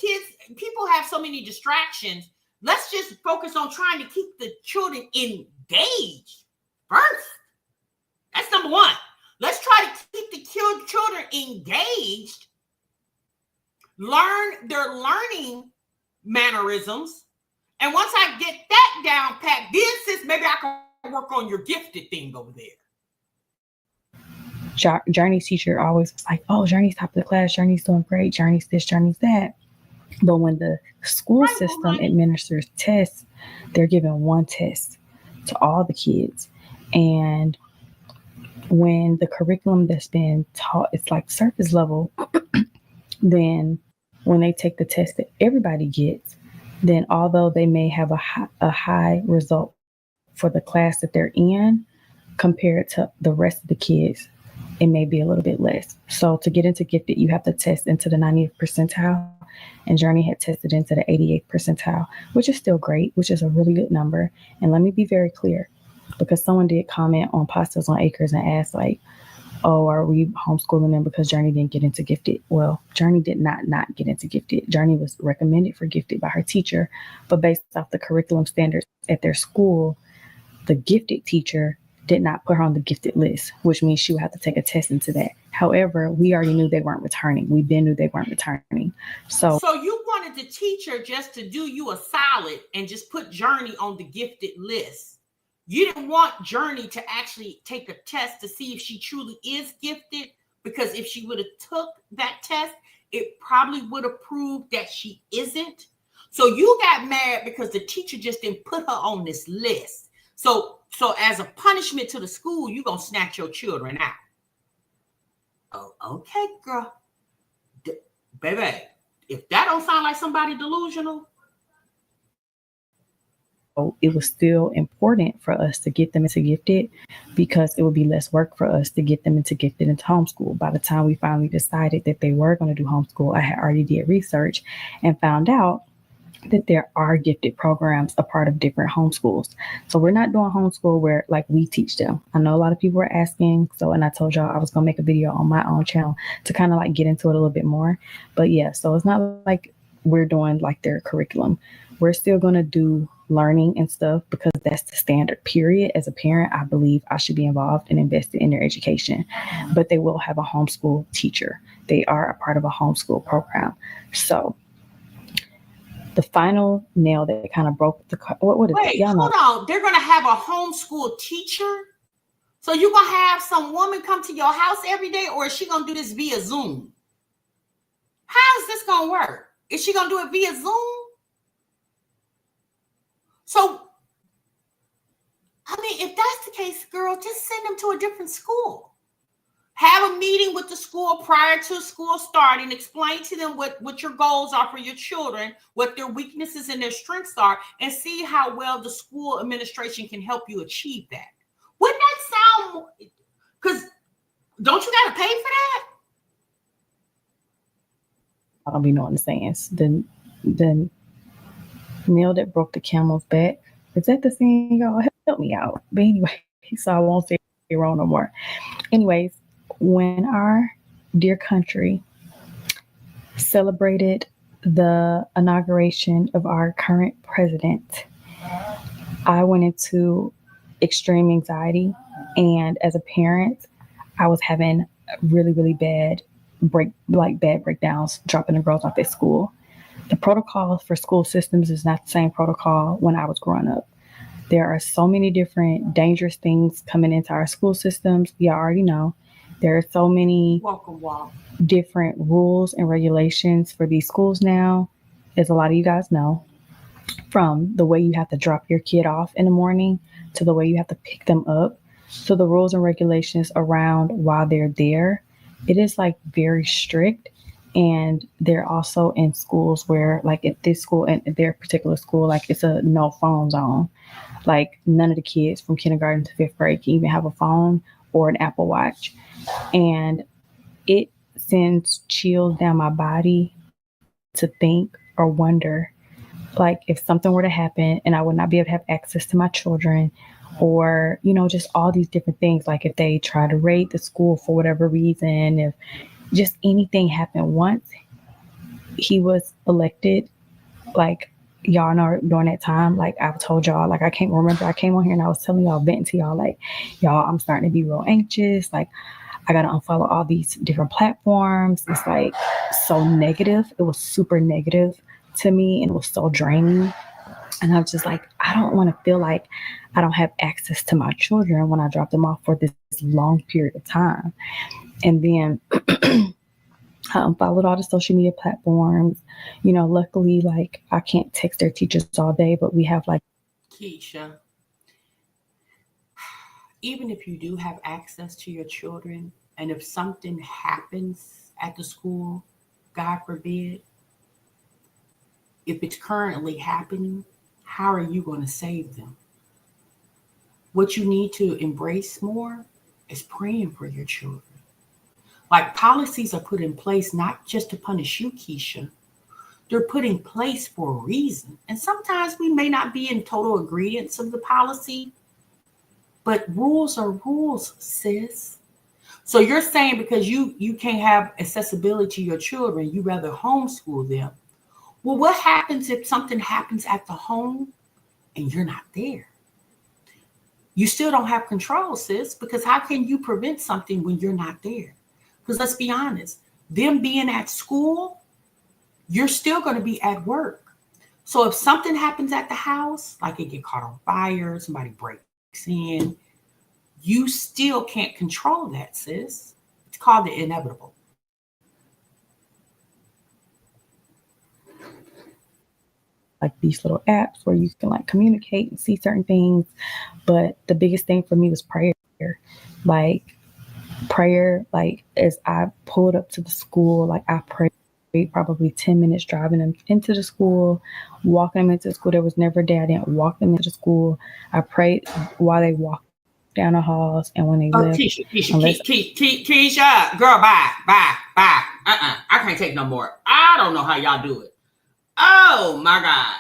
people have so many distractions. Let's just focus on trying to keep the children engaged first. That's number one. Let's try to keep the children engaged, learn their learning mannerisms. And once I get that down pat, then sis, maybe I can work on your gifted thing over there. Journey's teacher always was like, oh, Journey's top of the class, Journey's doing great, Journey's this, Journey's that. But when the school system administers tests, they're giving one test to all the kids. And when the curriculum that's been taught, it's like surface level, then when they take the test that everybody gets, then although they may have a high result for the class that they're in compared to the rest of the kids, it may be a little bit less. So to get into gifted, you have to test into the 90th percentile, and Journey had tested into the 88th percentile, which is still great, which is a really good number. And let me be very clear, because someone did comment on Pastas on Acres and asked like, oh, are we homeschooling them because Journey didn't get into gifted? Well, Journey did not get into gifted. Journey was recommended for gifted by her teacher, but based off the curriculum standards at their school, the gifted teacher did not put her on the gifted list, which means she would have to take a test into that. However, we already knew they weren't returning. We knew they weren't returning. So you wanted the teacher just to do you a solid and just put Journey on the gifted list. You didn't want Journey to actually take a test to see if she truly is gifted, because if she would have took that test, it probably would have proved that she isn't. So you got mad because the teacher just didn't put her on this list. So as a punishment to the school, you're going to snatch your children out. Oh, okay, girl. Baby, if that don't sound like somebody delusional. It was still important for us to get them into gifted because it would be less work for us to get them into gifted into homeschool. By the time we finally decided that they were going to do homeschool, I had already did research and found out that there are gifted programs a part of different homeschools. So we're not doing homeschool where like we teach them. I know a lot of people were asking. And I told y'all I was going to make a video on my own channel to kind of like get into it a little bit more. But yeah, so it's not like we're doing like their curriculum. We're still going to do learning and stuff because that's the standard period. As a parent, I believe I should be involved and invested in their education, but they will have a homeschool teacher. They are a part of a homeschool program. So the final nail that kind of broke the what is Wait, it? Y'all hold know. on. They're gonna have a homeschool teacher. So you're gonna have some woman come to your house every day, or is she gonna do this via Zoom? How is this gonna work? Is she gonna do it via Zoom? So I mean, if that's the case, girl, just send them to a different school. Have a meeting with the school prior to school starting. Explain to them what your goals are for your children, what their weaknesses and their strengths are, and see how well the school administration can help you achieve that. Wouldn't that sound? Because don't you got to pay for that? I don't be knowing the sayings. The nail that broke the camel's back. Is that the saying, y'all? Help me out. But anyway, so I won't say it wrong no more. Anyways, when our dear country celebrated the inauguration of our current president, I went into extreme anxiety. And as a parent, I was having really, really bad breakdowns, dropping the girls off at school. The protocol for school systems is not the same protocol when I was growing up. There are so many different dangerous things coming into our school systems. You already know. There are so many different rules and regulations for these schools now, as a lot of you guys know, from the way you have to drop your kid off in the morning to the way you have to pick them up. So the rules and regulations around while they're there, it is like very strict. And they're also in schools where, like at this school and their particular school, like it's a no phone zone. Like none of the kids from kindergarten to 5th grade can even have a phone or an Apple Watch. And it sends chills down my body to think or wonder, like if something were to happen and I would not be able to have access to my children, or, you know, just all these different things. Like if they try to raid the school for whatever reason, if just anything happened. Once he was elected, like y'all know during that time, like I've told y'all, like I can't remember, I came on here and I was telling y'all, venting to y'all, like, y'all, I'm starting to be real anxious. Like I got to unfollow all these different platforms. It's like so negative. It was super negative to me and it was so draining. And I was just like, I don't want to feel like I don't have access to my children when I drop them off for this long period of time. And then I unfollowed all the social media platforms. You know, luckily, like I can't text their teachers all day, but we have like. Keesha, even if you do have access to your children, and if something happens at the school, God forbid, if it's currently happening, how are you going to save them? What you need to embrace more is praying for your children. Like policies are put in place not just to punish you, Keesha. They're put in place for a reason. And sometimes we may not be in total agreement of the policy, but rules are rules, sis. So you're saying because you can't have accessibility to your children, you rather homeschool them. Well, what happens if something happens at the home and you're not there? You still don't have control, sis, because how can you prevent something when you're not there? Because let's be honest, them being at school, you're still going to be at work. So if something happens at the house, like it get caught on fire, somebody breaks in, you still can't control that, sis. It's called the inevitable. Like these little apps where you can like communicate and see certain things. But the biggest thing for me was prayer. Like prayer, like as I pulled up to the school, like I prayed probably 10 minutes driving them into the school, walking them into the school. There was never a day I didn't walk them into the school. I prayed while they walked down the halls and when they left. Keesha, girl, bye. I can't take no more. I don't know how y'all do it. Oh my God.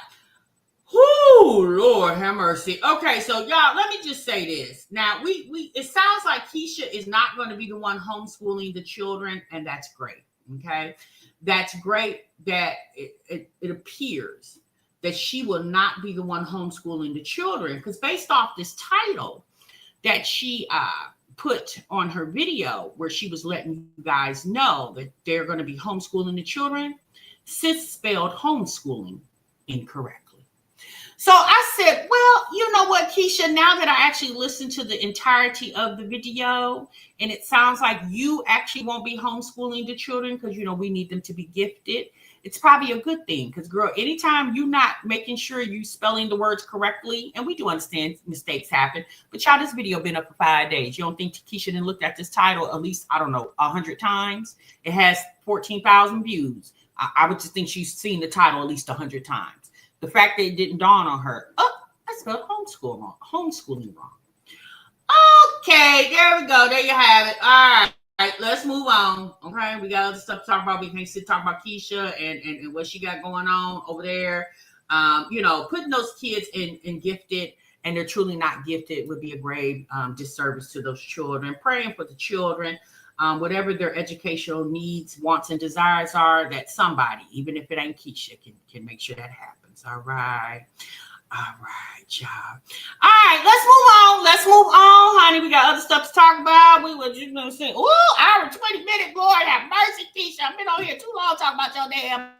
Whoo, Lord have mercy. Okay, so y'all, let me just say this. Now, we it sounds like Keesha is not going to be the one homeschooling the children, and that's great. Okay, that's great that it appears that she will not be the one homeschooling the children, because based off this title that she put on her video where she was letting you guys know that they're going to be homeschooling the children, sis spelled homeschooling incorrectly. So I said, well, you know what, Keesha, now that I actually listened to the entirety of the video, and it sounds like you actually won't be homeschooling the children because, you know, we need them to be gifted. It's probably a good thing because, girl, anytime you're not making sure you spelling the words correctly, and we do understand mistakes happen, but y'all, this video been up for 5 days. You don't think Keesha didn't look at this title at least, I don't know, 100 times? It has 14,000 views. I would just think she's seen the title at least 100 times. The fact that it didn't dawn on her, oh, I spelled homeschooling wrong. Okay, there we go. There you have it. All right, let's move on. Okay, we got other stuff to talk about. We can't sit talk about Keesha and what she got going on over there. You know, putting those kids in gifted and they're truly not gifted would be a grave disservice to those children. Praying for the children. Whatever their educational needs, wants, and desires are, that somebody, even if it ain't Keesha, can make sure that happens. All right, y'all. All right, let's move on, honey. We got other stuff to talk about. We were just gonna say, hour 20 minutes, Lord have mercy, Keesha. I've been on here too long talking about your damn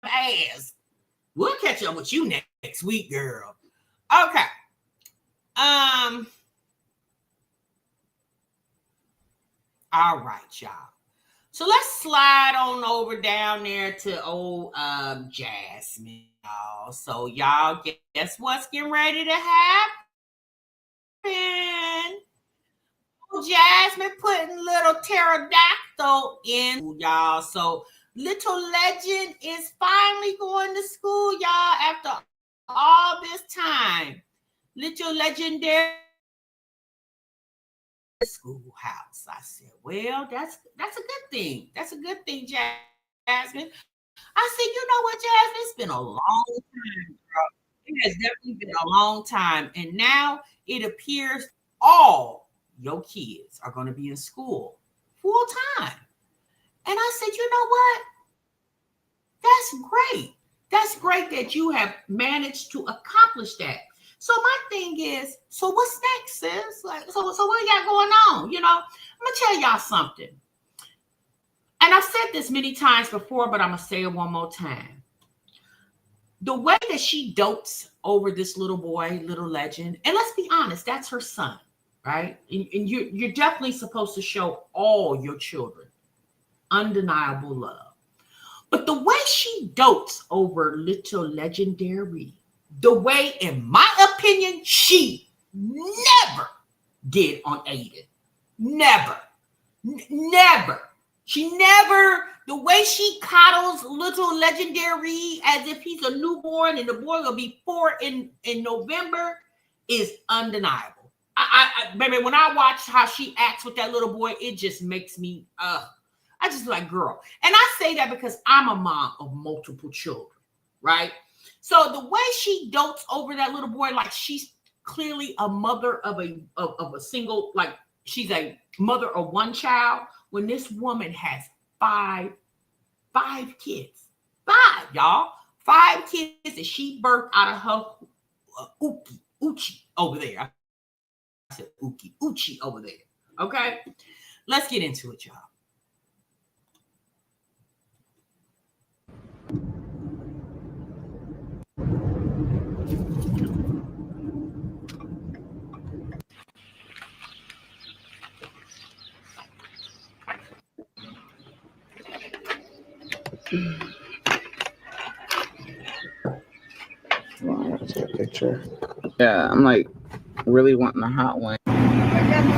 ass. We'll catch up with you next week, girl. Okay. All right, y'all. So let's slide on over down there to old Jasmine, y'all. So y'all, guess what's getting ready to happen? Jasmine putting little pterodactyl in, y'all. So little legend is finally going to school, y'all, after all this time. Little legendary schoolhouse. I said, well, that's a good thing. That's a good thing, Jasmine. I said, you know what, Jasmine? It's been a long time, girl. It has definitely been a long time. And now it appears all your kids are going to be in school full time. And I said, you know what? That's great. That's great that you have managed to accomplish that. So my thing is, so what's next, sis? Like, so what you got going on? You know, I'm gonna tell y'all something. And I've said this many times before, but I'm gonna say it one more time. The way that she dotes over this little boy, little legend, and let's be honest, that's her son, right? And you're definitely supposed to show all your children undeniable love. But the way she dotes over little legendary, the way, in my opinion, she never did on Aiden. Never. She never, the way she coddles little legendary as if he's a newborn and the boy will be 4 in November is undeniable. Baby, when I watch how she acts with that little boy, it just makes me, I just like, girl. And I say that because I'm a mom of multiple children, right? So the way she dotes over that little boy, like she's clearly a mother of a single, like she's a mother of one child, when this woman has five kids. 5, y'all. 5 kids that she birthed out of her Uchi over there. I said Uchi over there. Okay? Let's get into it, y'all. Picture. Yeah, I'm like really wanting a hot one.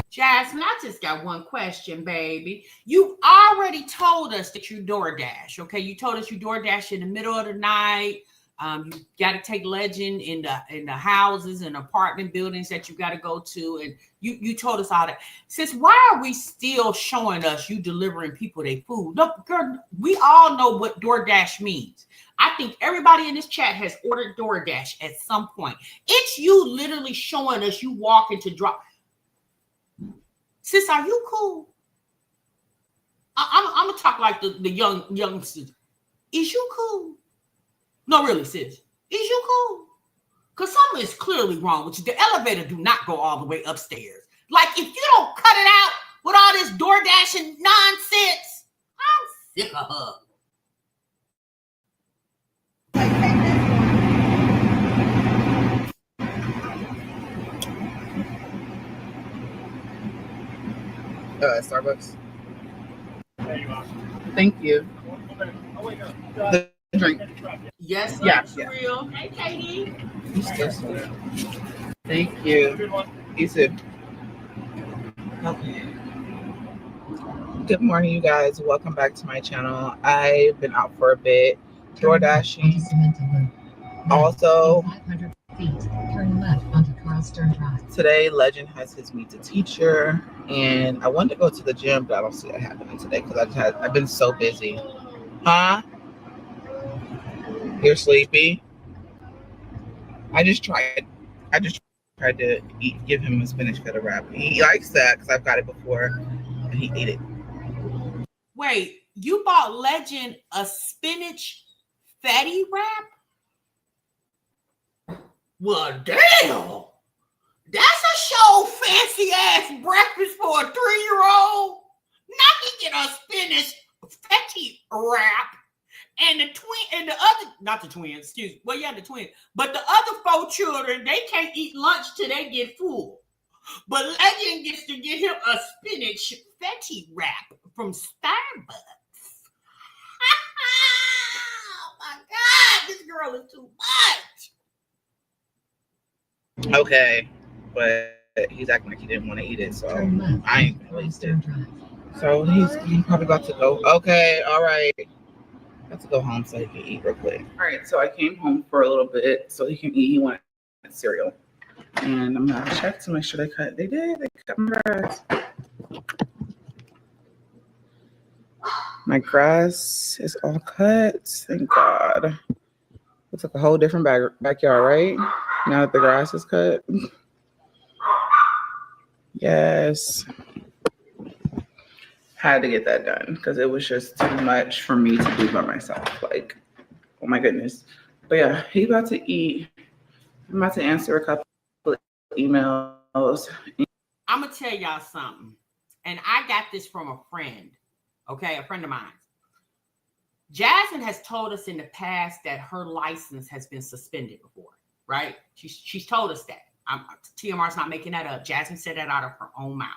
Jasmine, I just got one question, baby. You already told us that you DoorDash, okay? You told us you DoorDash in the middle of the night. You got to take legend in the houses and apartment buildings that you got to go to, and you told us all that. Sis, why are we still showing us you delivering people their food? Look, girl, we all know what DoorDash means. I think everybody in this chat has ordered DoorDash at some point. It's you literally showing us you walking to drop. Sis, are you cool? I'm gonna talk like the youngsters. Is you cool? No, really, sis. Is you cool? Because something is clearly wrong with you. The elevator do not go all the way upstairs. Like, if you don't cut it out with all this DoorDashing nonsense, I'm sick of her. Starbucks. Thank you. The drink. Yes, sir. Yeah, For yeah. real. Hey, Katie. You still sweet. Thank you. You too. Okay. Good morning, you guys. Welcome back to my channel. I've been out for a bit, door dashing. Also, turn left onto Carl Stern Drive. Today, Legend has his meet the teacher, and I wanted to go to the gym, but I don't see that happening today because I've been so busy. Huh? You're sleepy? I just tried to give him a spinach feta wrap. He likes that because I've got it before, and he ate it. Wait, you bought Legend a spinach fatty wrap? Well, damn. That's a show fancy ass breakfast for a 3-year-old. Now he get a spinach fatty wrap. And the twin and the other, not the twins, excuse me. Well, yeah, the twin. But the other 4 children, they can't eat lunch till they get full. But Legend gets to get him a spinach fatty wrap from Starbucks. Oh my God, this girl is too much. Okay, but he's acting like he didn't want to eat it, so I ain't gonna waste it. So he's probably about to go. Okay, all right. Got to go home so he can eat real quick. All right, so I came home for a little bit so he can eat. He wanted cereal, and I'm gonna check to make sure they cut. They did. They cut my grass. My grass is all cut. Thank God. Looks like a whole different backyard, right? Now that the grass is cut. Yes. Had to get that done because it was just too much for me to do by myself. Like, oh my goodness. But yeah, he's about to eat. I'm about to answer a couple of emails. I'm going to tell y'all something. And I got this from a friend. Okay, a friend of mine. Jasmine has told us in the past that her license has been suspended before, right? She's told us that. TMR's not making that up. Jasmine said that out of her own mouth.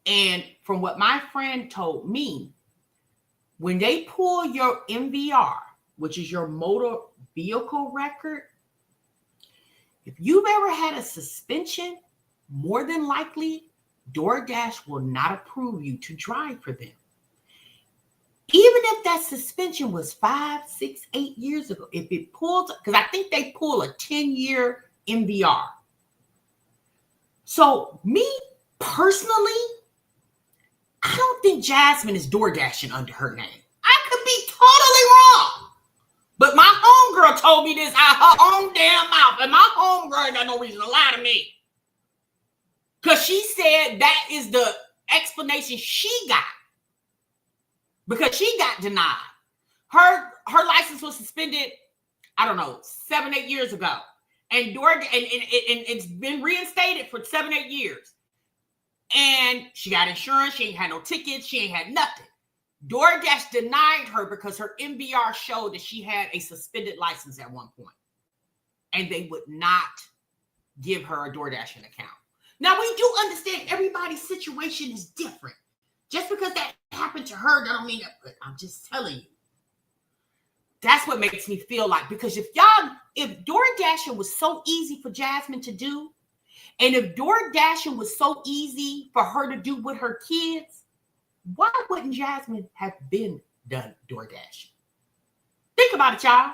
And from what my friend told me, when they pull your MVR, which is your motor vehicle record, if you've ever had a suspension, more than likely, DoorDash will not approve you to drive for them. Even if that suspension was 5, 6, 8 years ago, if it pulls, because I think they pull a 10-year MVR. So me personally, I don't think Jasmine is DoorDashing under her name. I could be totally wrong. But my homegirl told me this out her own damn mouth. And my homegirl ain't got no reason to lie to me. Because she said that is the explanation she got. Because she got denied. Her license was suspended, I don't know, 7, 8 years ago. And it's been reinstated for 7, 8 years. And she got insurance. She ain't had no tickets. She ain't had nothing. DoorDash denied her because her MVR showed that she had a suspended license at one point. And they would not give her a DoorDashing account. Now, we do understand everybody's situation is different. Just because that happened to her, that don't mean that, but I'm just telling you. That's what makes me feel like, because if DoorDashing was so easy for Jasmine to do, and if DoorDashing was so easy for her to do with her kids, why wouldn't Jasmine have been done DoorDashing? Think about it, y'all.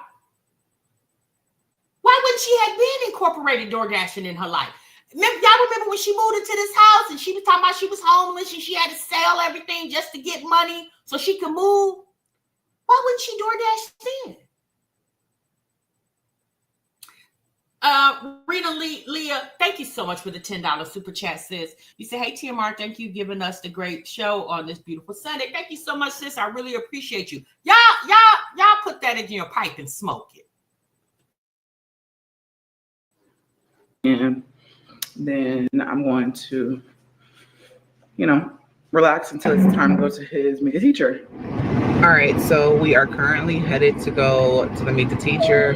Why wouldn't she have been incorporated DoorDashing in her life? Y'all remember when she moved into this house and she was talking about she was homeless and she had to sell everything just to get money so she could move? Why wouldn't she DoorDash then? Rita Leah, thank you so much for the $10 super chat, sis. You say, hey, TMR, thank you for giving us the great show on this beautiful Sunday. Thank you so much, sis. I really appreciate you. Y'all put that in your pipe and smoke it. And then I'm going to, relax until it's time to go to his meet the teacher. All right, so we are currently headed to go to the meet the teacher.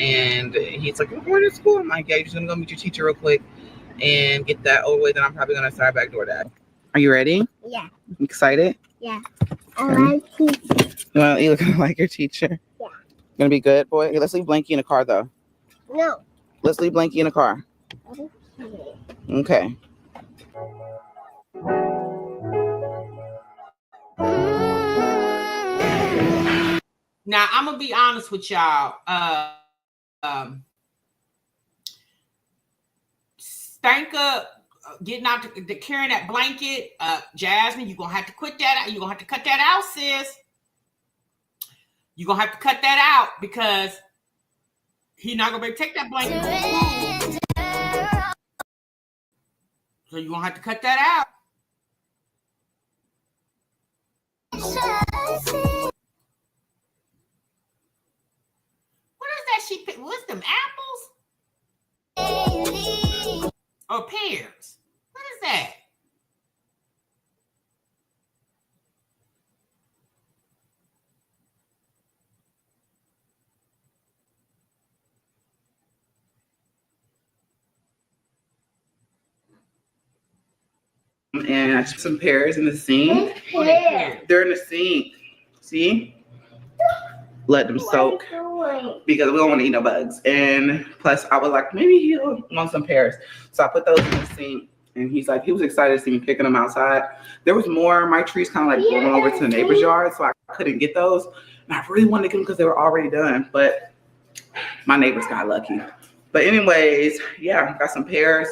And he's like, "We're going to school." I'm like, "Yeah, you're just gonna go meet your teacher real quick and get that over with. Then I'm probably gonna start back door that." Are you ready? Yeah. Excited? Yeah. I like teaching. You look like your teacher. Yeah. Gonna be good, boy. Okay, let's leave Blanky in the car though. No. Let's leave Blanky in the car. Okay. Now I'm gonna be honest with y'all. Stanka getting out the carrying that blanket. Jasmine, you're gonna have to quit that out. You're gonna have to cut that out, sis. You're gonna have to cut that out because he's not gonna be able to take that blanket. So you're gonna have to cut that out. What is that she picked? What's them apples? Or pears? What is that? And I took some pears in the sink. They're in the sink. See? Let them soak because we don't want to eat no bugs. And plus, I was like, maybe he'll want some pears. So I put those in the sink. And he was excited to see me picking them outside. There was more. My trees kind of like going over to the neighbor's yard, so I couldn't get those. And I really wanted to get them because they were already done. But my neighbors got lucky. But anyways, yeah, got some pears.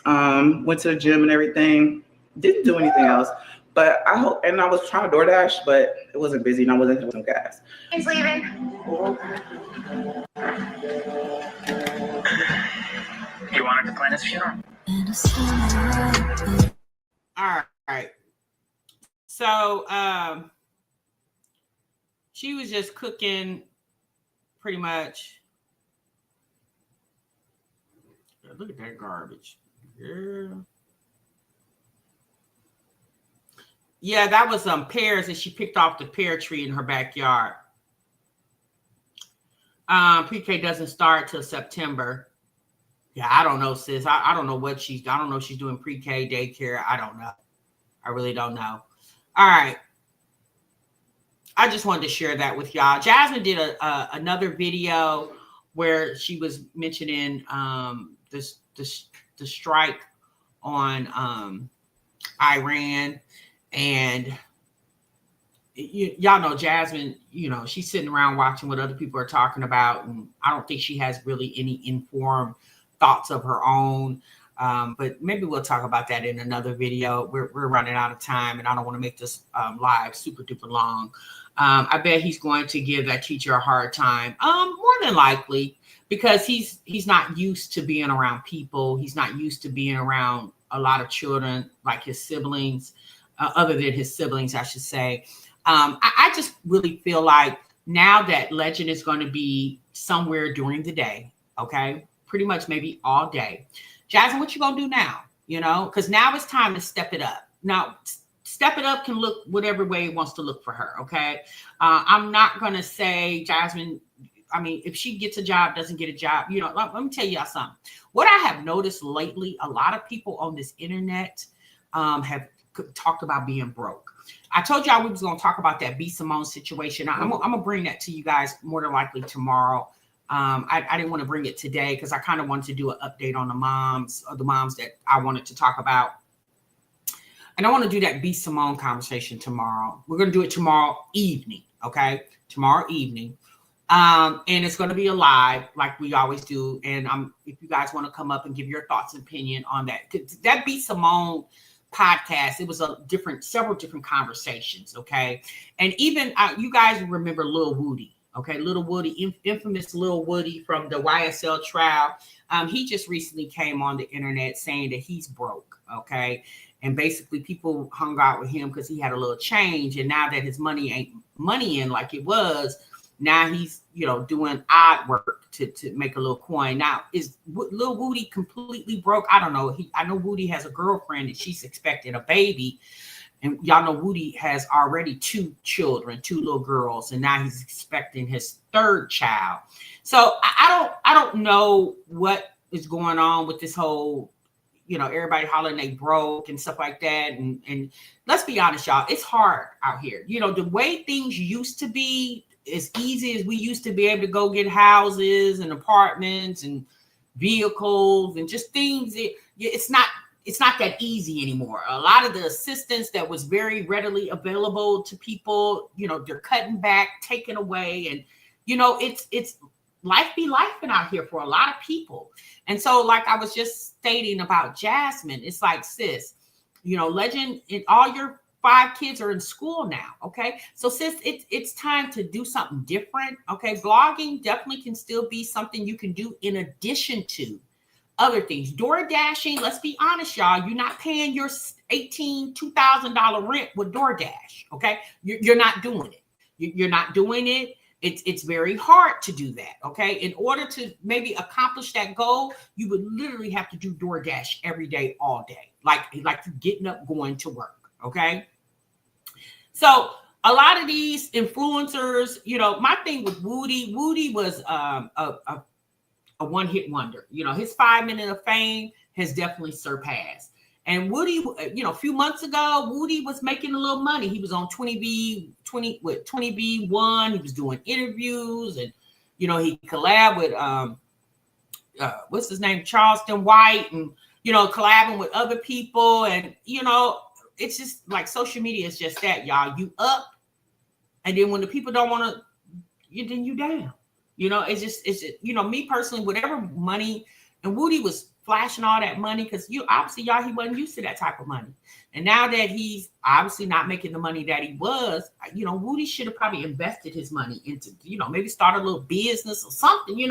Went to the gym and everything. Didn't do anything else. But I hope, and I was trying to DoorDash, but it wasn't busy and I wasn't having some gas. He's leaving. You wanted to plan his funeral? All right. So she was just cooking pretty much. Look at that garbage. Yeah, that was some pears that she picked off the pear tree in her backyard. Pre-K doesn't start till September. Yeah, I don't know, sis. I don't know what I don't know if she's doing pre-K, daycare. I don't know. I really don't know. All right. I just wanted to share that with y'all. Jasmine did another video where she was mentioning the strike on Iran. And y'all know Jasmine, she's sitting around watching what other people are talking about. And I don't think she has really any informed thoughts of her own. But maybe we'll talk about that in another video. We're running out of time and I don't want to make this live super duper long. I bet he's going to give that teacher a hard time. More than likely, because he's not used to being around people. He's not used to being around a lot of children like his siblings. Other than his siblings, I should say. I just really feel like now that Legend is going to be somewhere during the day, okay? Pretty much maybe all day. Jasmine, what you going to do now? Because now it's time to step it up. Now, step it up can look whatever way it wants to look for her, okay? I'm not going to say, Jasmine, if she gets a job, doesn't get a job, let me tell y'all something. What I have noticed lately, a lot of people on this internet have talked about being broke. I told y'all we was going to talk about that B. Simone situation. I'm going to bring that to you guys more than likely tomorrow. I didn't want to bring it today because I kind of wanted to do an update on the moms that I wanted to talk about. And I want to do that B. Simone conversation tomorrow. We're going to do it tomorrow evening. Okay. Tomorrow evening. And it's going to be a live like we always do. And if you guys want to come up and give your thoughts and opinion on that B. Simone podcast, it was several different conversations, okay? And even you guys remember Lil Woody, okay? Lil Woody, infamous Lil Woody from the YSL trial. He just recently came on the internet saying that he's broke, okay? And basically people hung out with him because he had a little change, and now that his money ain't money in like it was, now he's doing odd work to make a little coin. Now, is Lil Woody completely broke? I don't know. I know Woody has a girlfriend and she's expecting a baby. And y'all know Woody has already 2 children, 2 little girls, and now he's expecting his 3rd child. So I don't know what is going on with this whole, everybody hollering they broke and stuff like that. And let's be honest, y'all, it's hard out here. The way things used to be, as easy as we used to be able to go get houses and apartments and vehicles and just things, it's not that easy anymore. A lot of the assistance that was very readily available to people, they're cutting back, taking away, and it's life be lifing out here for a lot of people. And so, like I was just stating about Jasmine, it's like, sis, legend, and all your 5 kids are in school now. Okay. So sis, it's time to do something different. Okay. Blogging definitely can still be something you can do in addition to other things. Door dashing, let's be honest, y'all, you're not paying your $2,000 rent with DoorDash. Okay. You're not doing it. You're not doing it. It's very hard to do that. Okay. In order to maybe accomplish that goal, you would literally have to do DoorDash every day, all day. Like you're getting up, going to work. Okay. So a lot of these influencers, my thing with Woody was a one-hit wonder. His 5 minutes of fame has definitely surpassed. And Woody, a few months ago, Woody was making a little money. He was on 20B1. He was doing interviews, and he collabed with what's his name, Charleston White, and collabing with other people. And it's just like social media is just that, y'all. You up, and then when the people don't want to, then you down. It's just me personally, whatever money, and Woody was flashing all that money because obviously, y'all, he wasn't used to that type of money. And now that he's obviously not making the money that he was, Woody should have probably invested his money into, maybe start a little business or something,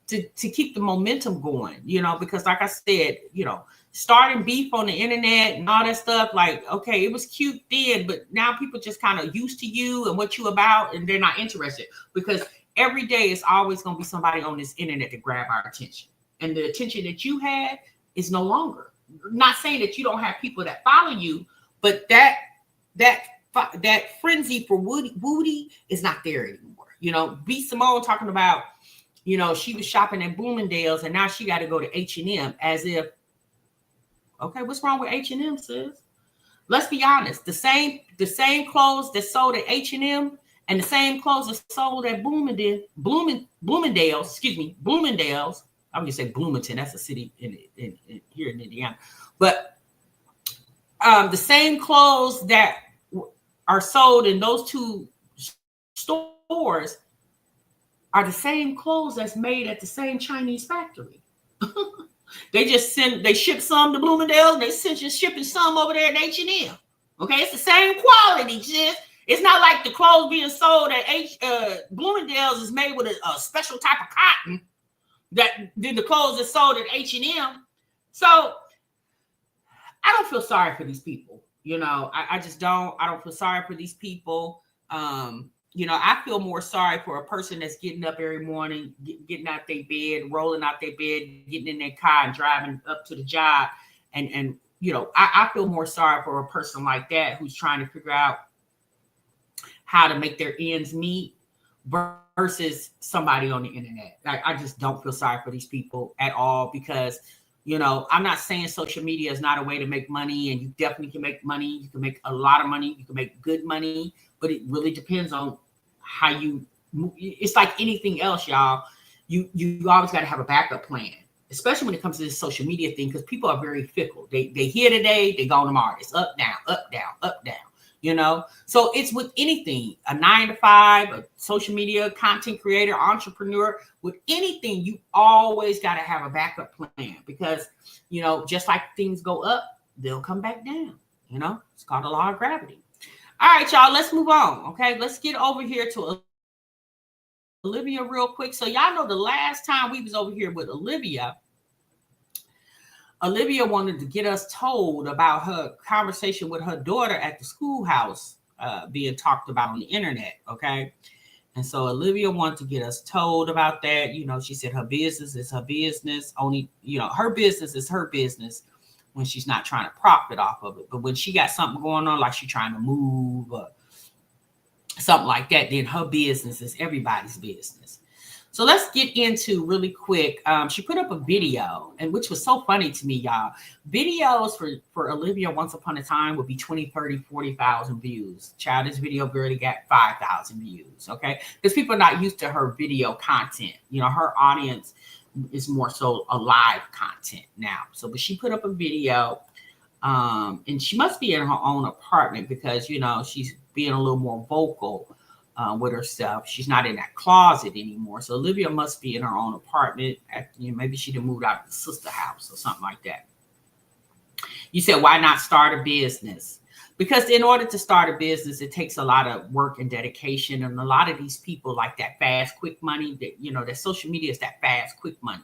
to keep the momentum going, because like I said, starting beef on the internet and all that stuff, like, okay, it was cute then, but now people just kind of used to you and what you about, and they're not interested because every day it's always going to be somebody on this internet to grab our attention. And the attention that you had is no longer. Not saying that you don't have people that follow you, but that frenzy for Woody is not there anymore. B. Simone talking about, she was shopping at Bloomingdale's and now she got to go to H&M as if, okay, what's wrong with H&M, sis? Let's be honest. The same clothes that sold at H&M and the same clothes that sold at Bloomingdale's. I'm going to say Bloomington. That's a city in here in Indiana. But the same clothes that are sold in those 2 stores are the same clothes that's made at the same Chinese factory. They ship some to Bloomingdale's. They just shipping some over there at H&M. Okay, it's the same quality, sis. It's not like the clothes being sold at Bloomingdale's is made with a special type of cotton that then the clothes are sold at H&M. So I don't feel sorry for these people. I just don't. I don't feel sorry for these people. I feel more sorry for a person that's getting up every morning, getting out their bed, rolling out their bed, getting in their car and driving up to the job. And I feel more sorry for a person like that who's trying to figure out how to make their ends meet versus somebody on the internet. I just don't feel sorry for these people at all because, I'm not saying social media is not a way to make money, and you definitely can make money. You can make a lot of money. You can make good money, but it really depends on how you move. It's like anything else, y'all. You always got to have a backup plan, especially when it comes to this social media thing, because people are very fickle. They here today, they gone tomorrow. It's up, down, up, down, up, down. So it's with anything, a 9-to-5, a social media content creator, entrepreneur, with anything, you always got to have a backup plan because, just like things go up, they'll come back down. It's called the law of gravity. All right, y'all, let's move on. Okay, let's get over here to Olivia real quick. So y'all know the last time we was over here with Olivia wanted to get us told about her conversation with her daughter at the schoolhouse being talked about on the internet, okay? And so Olivia wanted to get us told about that. She said her business is her business. Only, her business is her business. when she's not trying to profit off of it. But when she got something going on, like she's trying to move or something like that, then her business is everybody's business. So let's get into really quick. She put up a video, and which was so funny to me, y'all. Videos for Olivia once upon a time would be 20, 30, 40,000 views. Child, this video already got 5,000 views, okay? Because people are not used to her video content. You know, her audience is more so a live content now. So, but she put up a video, and she must be in her own apartment because, you know, she's being a little more vocal with herself. She's not in that closet anymore. So Olivia must be in her own apartment. Maybe she done moved out of the sister house or something like that. You said, why not start a business? Because in order to start a business, it takes a lot of work and dedication. And a lot of these people like that fast, quick money, that, you know, that social media is that fast, quick money.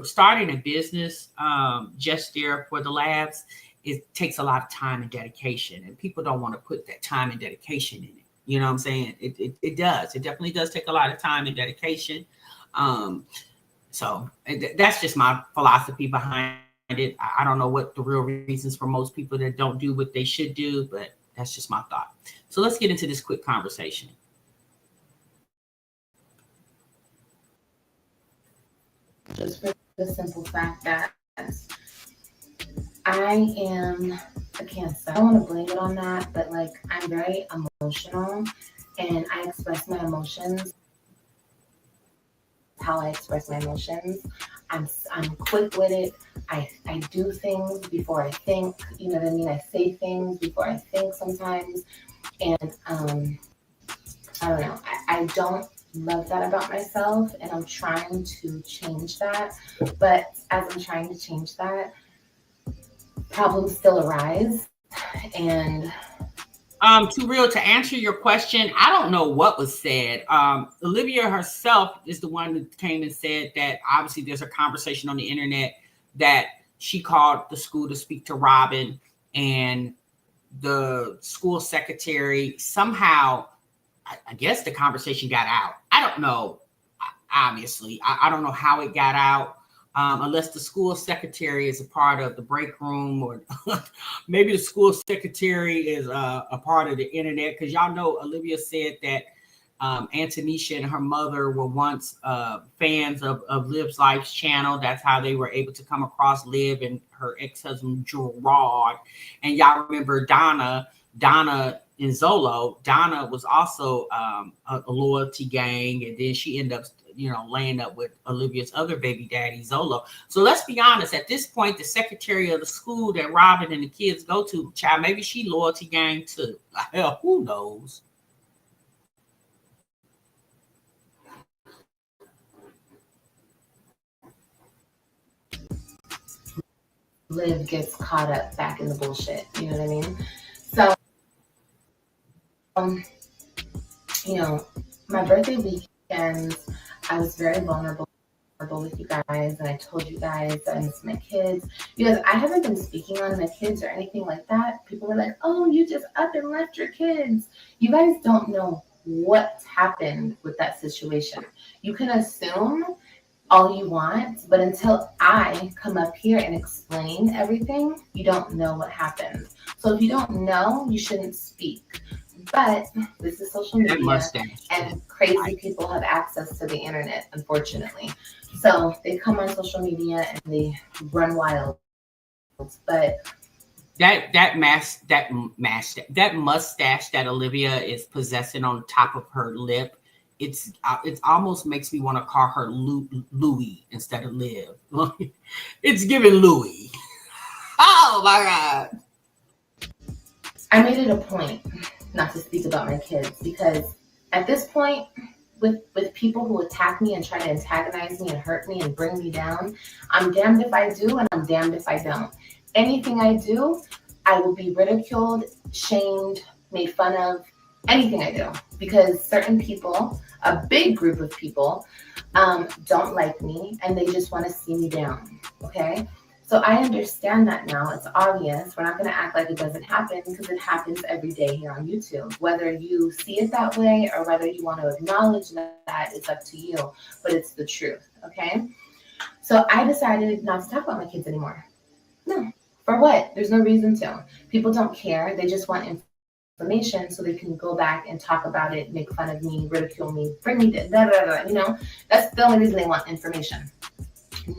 Starting a business just there for the labs, it takes a lot of time and dedication. And people don't want to put that time and dedication in it. You know what I'm saying? It does. It definitely does take a lot of time and dedication. So that's just my philosophy behind it. I don't know what the real reasons for most people that don't do what they should do, but that's just my thought. So let's get into this quick conversation. Just for the simple fact that I am a Cancer. I don't want to blame it on that, but like I'm very emotional and I express my emotions. How I express my emotions. I'm quick with it. I do things before I think, you know what I mean? I say things before I think sometimes. And I don't know. I don't love that about myself and I'm trying to change that. But as I'm trying to change that, problems still arise. And to answer your question, I don't know what was said. Olivia herself is the one that came and said that obviously there's a conversation on the internet that she called the school to speak to Robin, and the school secretary somehow, I guess the conversation got out. I don't know. Obviously, I don't know how it got out. Unless the school secretary is a part of the break room, or maybe the school secretary is a part of the internet. Because y'all know Olivia said that Antonisha and her mother were once fans of Liv's Life's channel. That's how they were able to come across Liv and her ex-husband Gerard. And y'all remember Donna in Zolo. Donna was also a loyalty gang, and then she ended up, you know, laying up with Olivia's other baby daddy, Zolo. So let's be honest, at this point, the secretary of the school that Robin and the kids go to, child, maybe she loyalty gang too. Hell, who knows? Liv gets caught up back in the bullshit. You know what I mean? So, you know, my birthday weekend, I was very vulnerable with you guys, and I told you guys that I miss my kids because I haven't been speaking on my kids or anything like that. People were like, "Oh, you just up and left your kids." You guys don't know what happened with that situation. You can assume all you want, but until I come up here and explain everything, you don't know what happened. So if you don't know, you shouldn't speak. But this is social media, and crazy people have access to the internet, unfortunately. So they come on social media and they run wild. But that mustache that Olivia is possessing on top of her lip, it almost makes me want to call her Louie instead of Liv. It's giving Louie. Oh my God! I made it a point not to speak about my kids because at this point, with people who attack me and try to antagonize me and hurt me and bring me down, I'm damned if I do and I'm damned if I don't. Anything I do, I will be ridiculed, shamed, made fun of, anything I do, because certain people, a big group of people, don't like me and they just want to see me down, okay? So I understand that now. It's obvious. We're not going to act like it doesn't happen because it happens every day here on YouTube. Whether you see it that way or whether you want to acknowledge that, it's up to you. But it's the truth, okay? So I decided not to talk about my kids anymore. No. For what? There's no reason to. People don't care. They just want information so they can go back and talk about it, make fun of me, ridicule me, bring me this, blah, blah, blah. You know, that's the only reason they want information.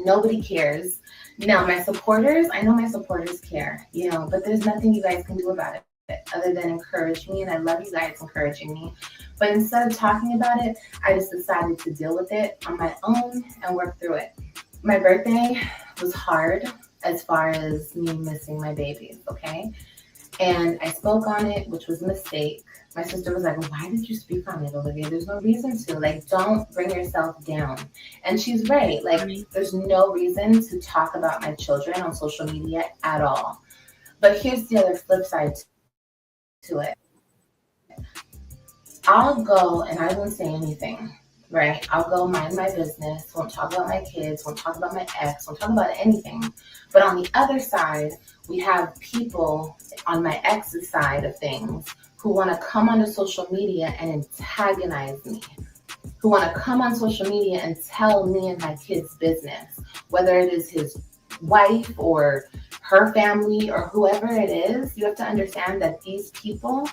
Nobody cares. Now, my supporters, I know my supporters care, you know, but there's nothing you guys can do about it other than encourage me. And I love you guys encouraging me. But instead of talking about it, I just decided to deal with it on my own and work through it. My birthday was hard as far as me missing my babies, okay? And I spoke on it, which was a mistake. My sister was like, why did you speak on it, Olivia? There's no reason to. Like, don't bring yourself down. And she's right. Like, there's no reason to talk about my children on social media at all. But here's the other flip side to it. I'll go and I won't say anything, right? I'll go mind my business, won't talk about my kids, won't talk about my ex, won't talk about anything. But on the other side, we have people on my ex's side of things who want to come onto social media and antagonize me, who want to come on social media and tell me and my kids' business, whether it is his wife or her family or whoever it is. You have to understand that these people,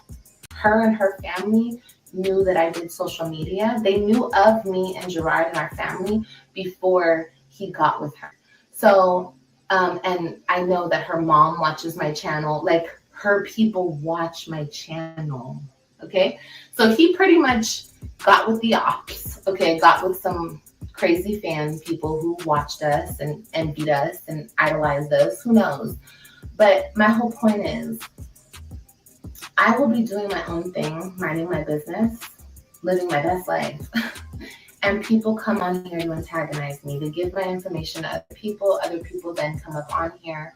her and her family, knew that I did social media. They knew of me and Gerard and our family before he got with her. So, and I know that her mom watches my channel. Like, her people watch my channel, okay? So he pretty much got with the ops, okay? Got with some crazy fan people who watched us and envied us and idolized us, who knows? But my whole point is, I will be doing my own thing, minding my business, living my best life. And people come on here to antagonize me, to give my information to other people then come up on here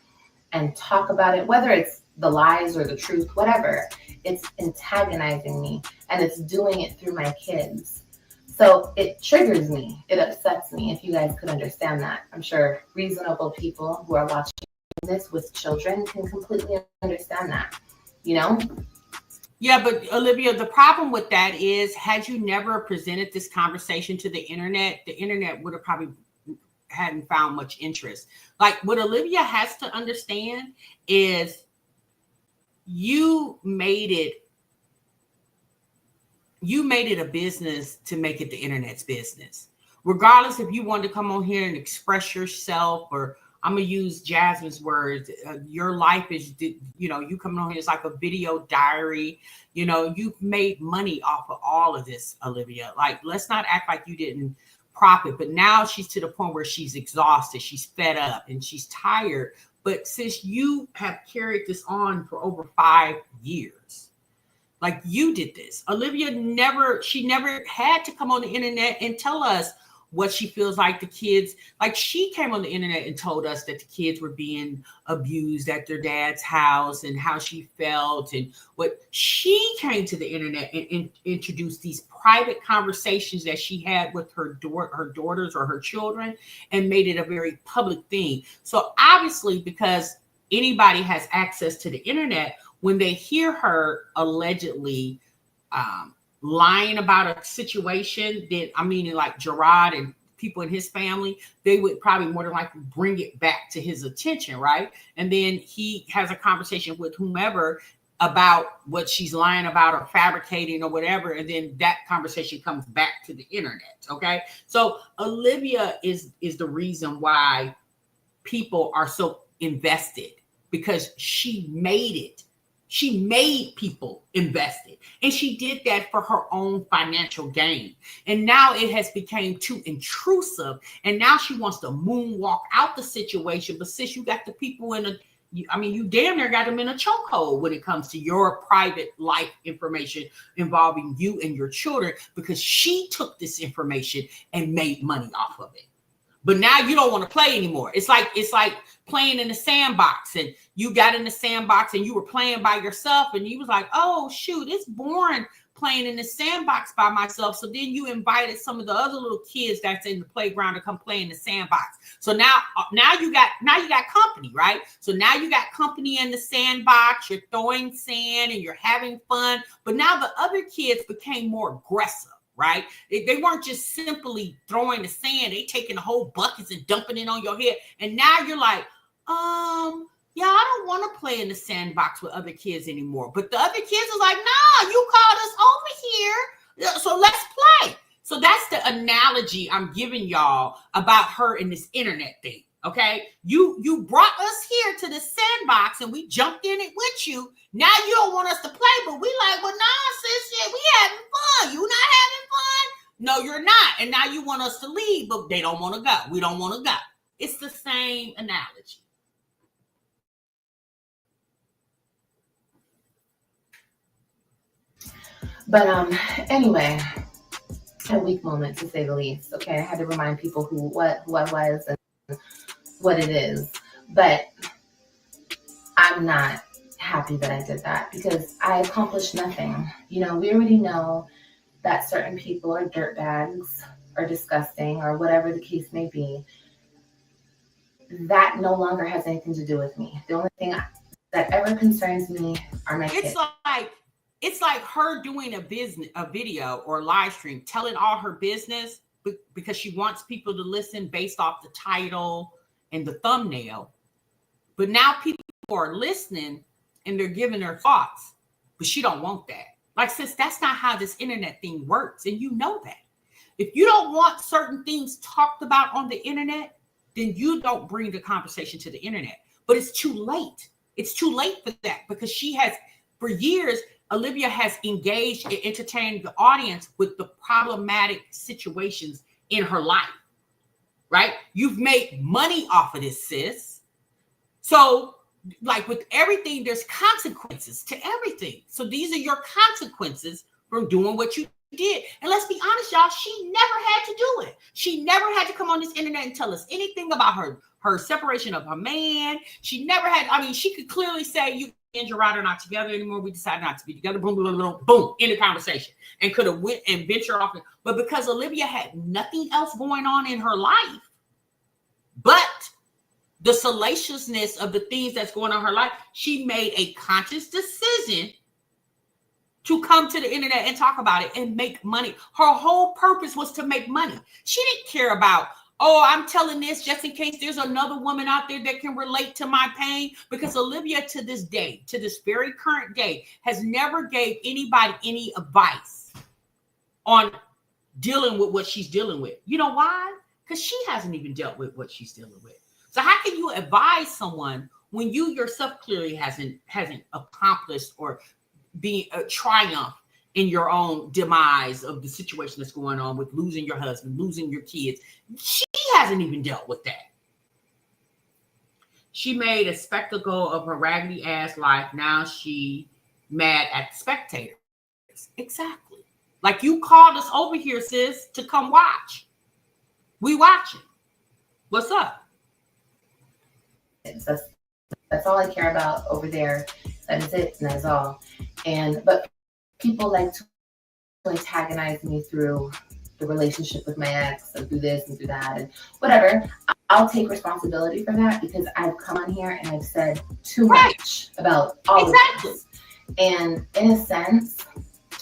and talk about it, whether it's the lies or the truth, whatever. It's antagonizing me, and it's doing it through my kids. So it triggers me. It upsets me, if you guys could understand that. I'm sure reasonable people who are watching this with children can completely understand that, you know? Yeah, but Olivia, the problem with that is, had you never presented this conversation to the internet would have probably hadn't found much interest. Like, what Olivia has to understand is you made it a business to make it the internet's business. Regardless if you wanted to come on here and express yourself, or I'm going to use Jasmine's words, your life is, you know, you coming on here is like a video diary. You know, you've made money off of all of this, Olivia. Like, let's not act like you didn't profit. But now she's to the point where she's exhausted, she's fed up, and she's tired. But since you have carried this on for over 5 years, like, you did this. Olivia never had to come on the internet and tell us what she feels like the kids, like, she came on the internet and told us that the kids were being abused at their dad's house and how she felt. And what she came to the internet and introduced these private conversations that she had with her daughters or her children, and made it a very public thing. So obviously, because anybody has access to the internet, when they hear her allegedly lying about a situation that, I mean, like Gerard and people in his family, they would probably more than likely bring it back to his attention, right? And then he has a conversation with whomever about what she's lying about or fabricating or whatever, and then that conversation comes back to the internet, okay? So Olivia is the reason why people are so invested, because she made it. She made people invested, and she did that for her own financial gain. And now it has become too intrusive, and now she wants to moonwalk out the situation. But since you got the people you damn near got them in a chokehold when it comes to your private life information involving you and your children, because she took this information and made money off of it. But now you don't want to play anymore. It's like playing in the sandbox, and you got in the sandbox and you were playing by yourself, and you was like, oh shoot, it's boring playing in the sandbox by myself. So then you invited some of the other little kids that's in the playground to come play in the sandbox. So now you got company, right? So now you got company in the sandbox, you're throwing sand and you're having fun. But now the other kids became more aggressive, right? They weren't just simply throwing the sand, they taking the whole buckets and dumping it on your head. And now you're like, yeah, I don't want to play in the sandbox with other kids anymore. But the other kids are like, nah, you called us over here, so let's play. So that's the analogy I'm giving y'all about her and this internet thing. Okay, you brought us here to the sandbox and we jumped in it with you. Now you don't want us to play, but we like, well, nah, sis, yeah, we having fun. You not having fun? No, you're not. And now you want us to leave, but they don't want to go. We don't want to go. It's the same analogy. But anyway, a weak moment to say the least. Okay, I had to remind people who I was and what it is. But I'm not happy that I did that because I accomplished nothing. You know, we already know that certain people are dirtbags or disgusting or whatever the case may be. That no longer has anything to do with me. The only thing that ever concerns me are my kids. It's like her doing a video or live stream, telling all her business because she wants people to listen based off the title and the thumbnail. But now people are listening and they're giving their thoughts, but she don't want that. Like, sis, that's not how this internet thing works. And you know that. If you don't want certain things talked about on the internet, then you don't bring the conversation to the internet. But it's too late. It's too late for that because she has, for years, Olivia has engaged and entertained the audience with the problematic situations in her life, right? You've made money off of this, sis. So, like with everything, there's consequences to everything. So these are your consequences from doing what you did. And let's be honest, y'all, she never had to do it. She never had to come on this internet and tell us anything about her separation of her man. She never had, I mean, she could clearly say, you and Gerard are not together anymore. We decided not to be together. Boom, boom, boom, boom, end of conversation. And could have went and ventured off. But because Olivia had nothing else going on in her life, but the salaciousness of the things that's going on in her life, she made a conscious decision to come to the internet and talk about it and make money. Her whole purpose was to make money. She didn't care about, oh, I'm telling this just in case there's another woman out there that can relate to my pain. Because Olivia, to this day, to this very current day, has never gave anybody any advice on dealing with what she's dealing with. You know why? Because she hasn't even dealt with what she's dealing with. So how can you advise someone when you yourself clearly hasn't accomplished or be a triumph in your own demise of the situation that's going on with losing your husband, losing your kids? She hasn't even dealt with that. She made a spectacle of her raggedy ass life. Now she mad at the spectators. Exactly. Like, you called us over here, sis, to come watch. We watching. What's up? That's all I care about over there. That is it, and that's all. But people like to antagonize me through the relationship with my ex and through this and through that and whatever. I'll take responsibility for that because I've come on here and I've said too much about all of this. And in a sense,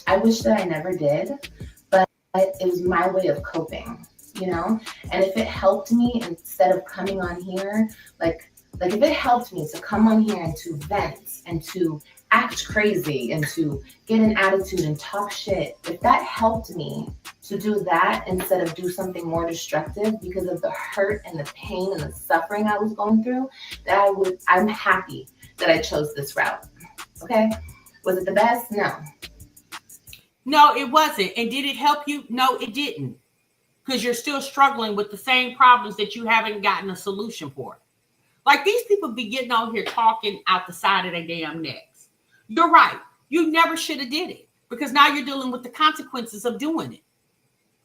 I wish that I never did, but it was my way of coping, you know? And if it helped me, instead of coming on here, like if it helped me to come on here and to vent and to act crazy and to get an attitude and talk shit, if that helped me to do that instead of do something more destructive because of the hurt and the pain and the suffering I was going through, I'm happy that I chose this route. Okay? Was it the best? No. No, it wasn't. And did it help you? No, it didn't. Because you're still struggling with the same problems that you haven't gotten a solution for. Like, these people be getting on here talking out the side of their damn necks. You're right. You never should have did it because now you're dealing with the consequences of doing it.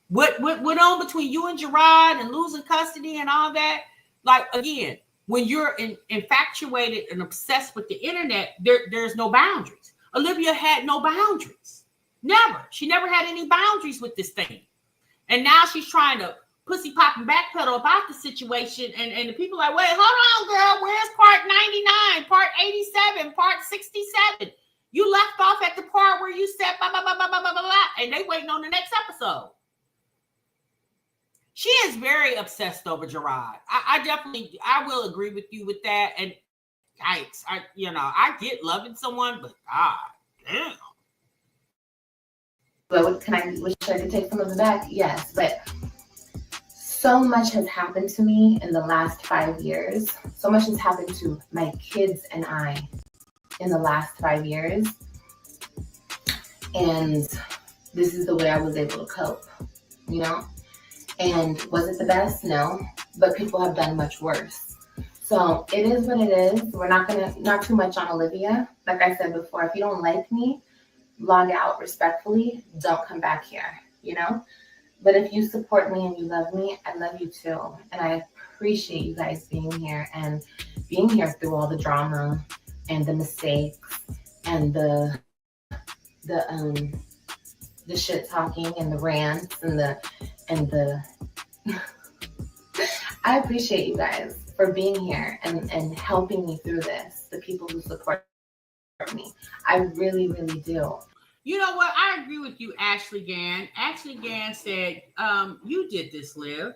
What went on between you and Gerard and losing custody and all that? Like, again, when you're infatuated and obsessed with the internet, there's no boundaries. Olivia had no boundaries. Never. She never had any boundaries with this thing. And now she's trying to pussy pop and backpedal about the situation. And the people are like, wait, hold on, girl. Where's part 99, part 87, part 67? You left off at the part where you said blah, blah, blah, blah, blah, blah, blah, and they waiting on the next episode. She is very obsessed over Gerard. I will agree with you with that. And yikes. I get loving someone, but God damn. But can I wish I could take some of it back? Yes, but so much has happened to me in the last 5 years. So much has happened to my kids and I in the last 5 years. And this is the way I was able to cope, you know? And was it the best? No, but people have done much worse. So it is what it is. We're not too much on Olivia. Like I said before, if you don't like me, log out respectfully. Don't come back here, you know? But if you support me and you love me, I love you too. And I appreciate you guys being here and being here through all the drama and the mistakes and the shit talking and the rants and the I appreciate you guys for being here and helping me through this. The people who support me. I really, really do. You know what? I agree with you, Ashley Gann. Ashley Gann said, you did this, Liv.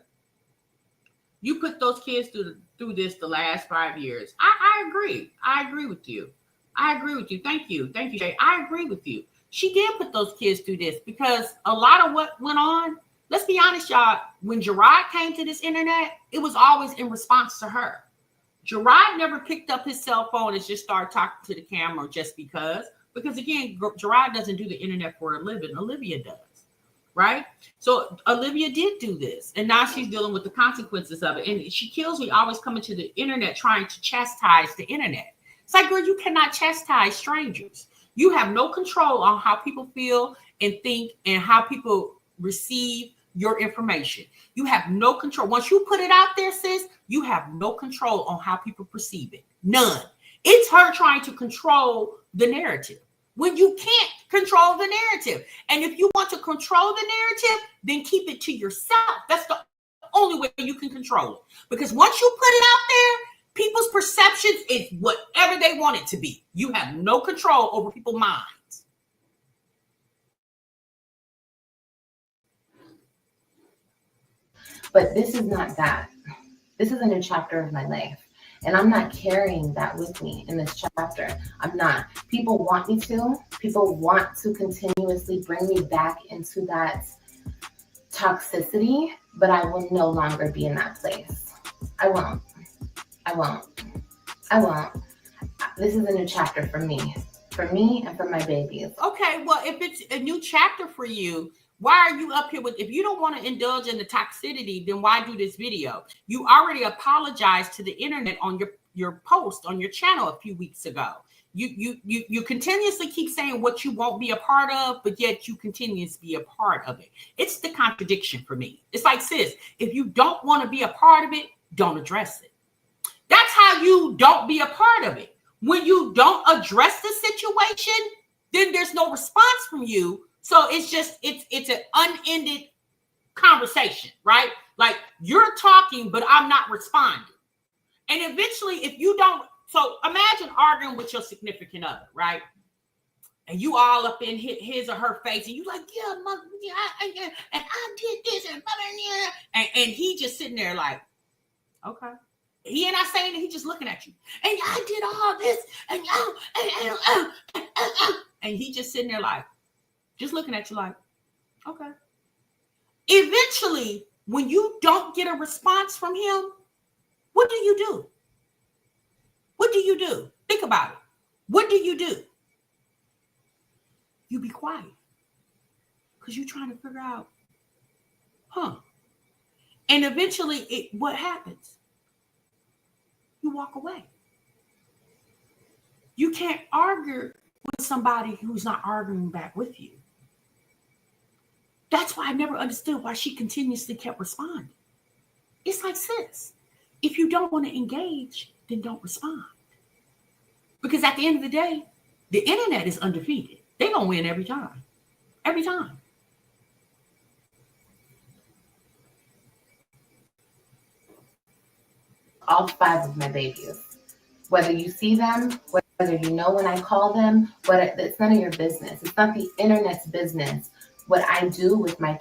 You put those kids through this the last 5 years. I agree. I agree with you. I agree with you. Thank you. Thank you, Jay. I agree with you. She did put those kids through this because a lot of what went on, let's be honest, y'all, when Gerard came to this internet, it was always in response to her. Gerard never picked up his cell phone and just started talking to the camera just because again, Gerard doesn't do the internet for a living. Olivia does, right? So Olivia did do this, and now she's dealing with the consequences of it. And she kills me always coming to the internet trying to chastise the internet. It's like, girl, you cannot chastise strangers. You have no control on how people feel and think and how people receive your information. You have no control. Once you put it out there, sis, you have no control on how people perceive it. None. It's her trying to control the narrative when you can't control the narrative. And if you want to control the narrative, then keep it to yourself. That's the only way you can control it. Because once you put it out there, people's perceptions is whatever they want it to be. You have no control over people's minds. But this is not that. This is a new chapter of my life. And I'm not carrying that with me in this chapter. I'm not. People want me to. People want to continuously bring me back into that toxicity, but I will no longer be in that place. I won't. This is a new chapter for me and for my babies. Okay, well, if it's a new chapter for you, why are you up here with, if you don't want to indulge in the toxicity, then why do this video? You already apologized to the internet on your post on your channel a few weeks ago. You continuously keep saying what you won't be a part of, but yet you continue to be a part of it. It's the contradiction for me. It's like, sis, if you don't want to be a part of it, don't address it. That's how you don't be a part of it. When you don't address the situation, then there's no response from you. So it's an unended conversation, right? Like you're talking, but I'm not responding. And eventually, if you don't, so imagine arguing with your significant other, right? And you all up in his or her face, and you like, yeah, mother, yeah, and I did this, and he just sitting there like, okay. He ain't not saying that, he just looking at you. And I did all this, and he just sitting there like, just looking at you like, okay. Eventually, when you don't get a response from him, what do you do? What do you do? Think about it. What do? You be quiet. Because you're trying to figure out, And eventually, what happens? You walk away. You can't argue with somebody who's not arguing back with you. That's why I never understood why she continuously kept responding. It's like, sis, if you don't want to engage, then don't respond. Because at the end of the day, the internet is undefeated. They're going to win every time. Every time. All 5 of my babies. Whether you see them, whether you know when I call them, it's none of your business. It's not the internet's business what I do with my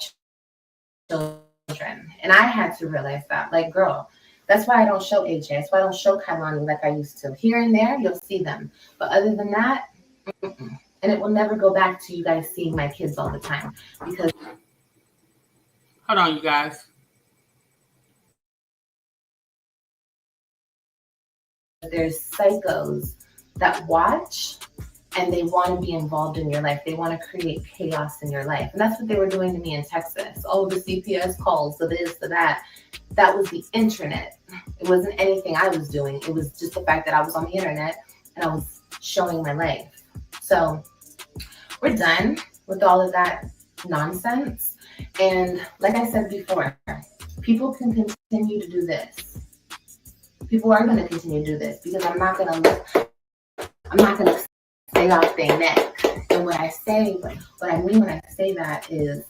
children. And I had to realize that, like, girl, That's why I don't show AJ. That's why I don't show Kailani like I used to. Here and there, you'll see them. But other than that, mm-mm. And it will never go back to you guys seeing my kids all the time. Because hold on, you guys. there's psychos that watch and they want to be involved in your life. They want to create chaos in your life. And that's what they were doing to me in Texas. Oh, the CPS calls, the this, the that. That was the internet. It wasn't anything I was doing. It was just the fact that I was on the internet and I was showing my life. So we're done with all of that nonsense. And like I said before, people can continue to do this. People are going to continue to do this because I'm not going to stay off their neck. And what I mean when I say that is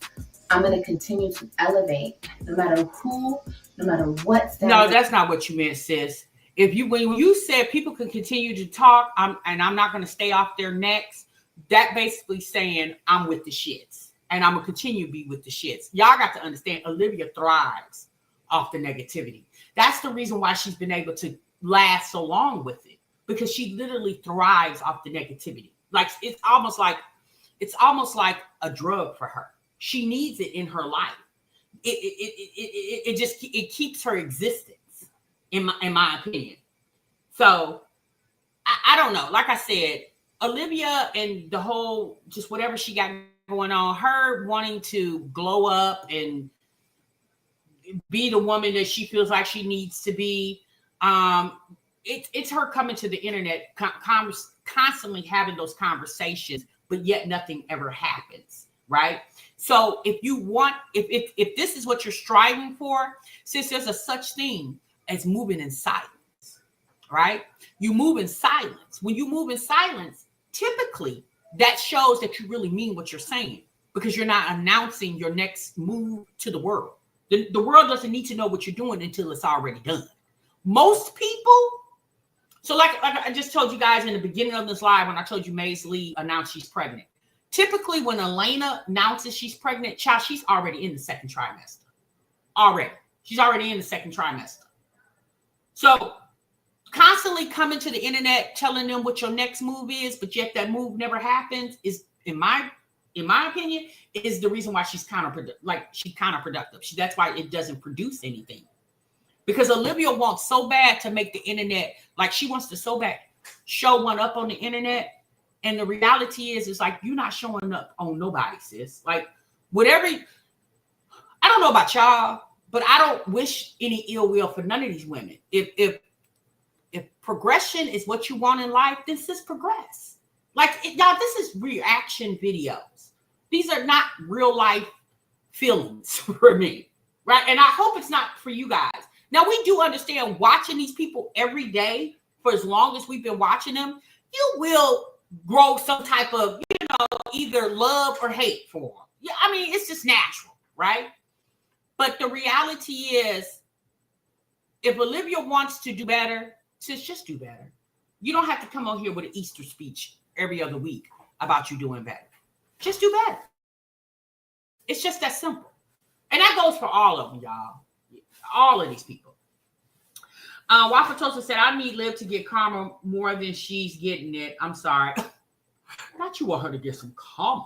I'm going to continue to elevate no matter who, no matter what. No, that's not what you meant, sis. When you said people can continue to talk, I'm not going to stay off their necks, that basically saying I'm with the shits and I'm going to continue to be with the shits. Y'all got to understand, Olivia thrives off the negativity. That's the reason why she's been able to last so long with it, because she literally thrives off the negativity. Like it's almost like a drug for her. She needs it in her life. It keeps her existence, in my opinion. So I don't know. Like I said, Olivia and the whole just whatever she got going on, her wanting to glow up and be the woman that she feels like she needs to be. It's her coming to the internet, constantly having those conversations, but yet nothing ever happens, right? So if this is what you're striving for, since there's a such thing as moving in silence, right? You move in silence. When you move in silence, typically that shows that you really mean what you're saying, because you're not announcing your next move to the world. The world doesn't need to know what you're doing until it's already done. Most people, so like I just told you guys in the beginning of this live, when I told you Maze Lee announced she's pregnant. Typically, when Elena announces she's pregnant, child, she's already in the second trimester. She's already in the second trimester. So constantly coming to the internet, telling them what your next move is, but yet that move never happens, is, in my opinion, is the reason why she's counterproductive. That's why it doesn't produce anything. Because Olivia wants so bad to make the internet, like she wants to so bad show one up on the internet. And the reality is like, you're not showing up on nobody, sis. Like whatever, I don't know about y'all, but I don't wish any ill will for none of these women. If progression is what you want in life, then sis, progress. Like y'all, this is reaction videos. These are not real life feelings for me, right? And I hope it's not for you guys. Now, we do understand watching these people every day for as long as we've been watching them, you will grow some type of, either love or hate for them. Yeah, I mean, it's just natural, right? But the reality is, if Olivia wants to do better, sis, just do better. You don't have to come on here with an Easter speech every other week about you doing better. Just do better. It's just that simple. And that goes for all of them, y'all. All of these people. Waffle Toaster said, I need Liv to get karma more than she's getting it. I'm sorry. Not you want her to get some karma.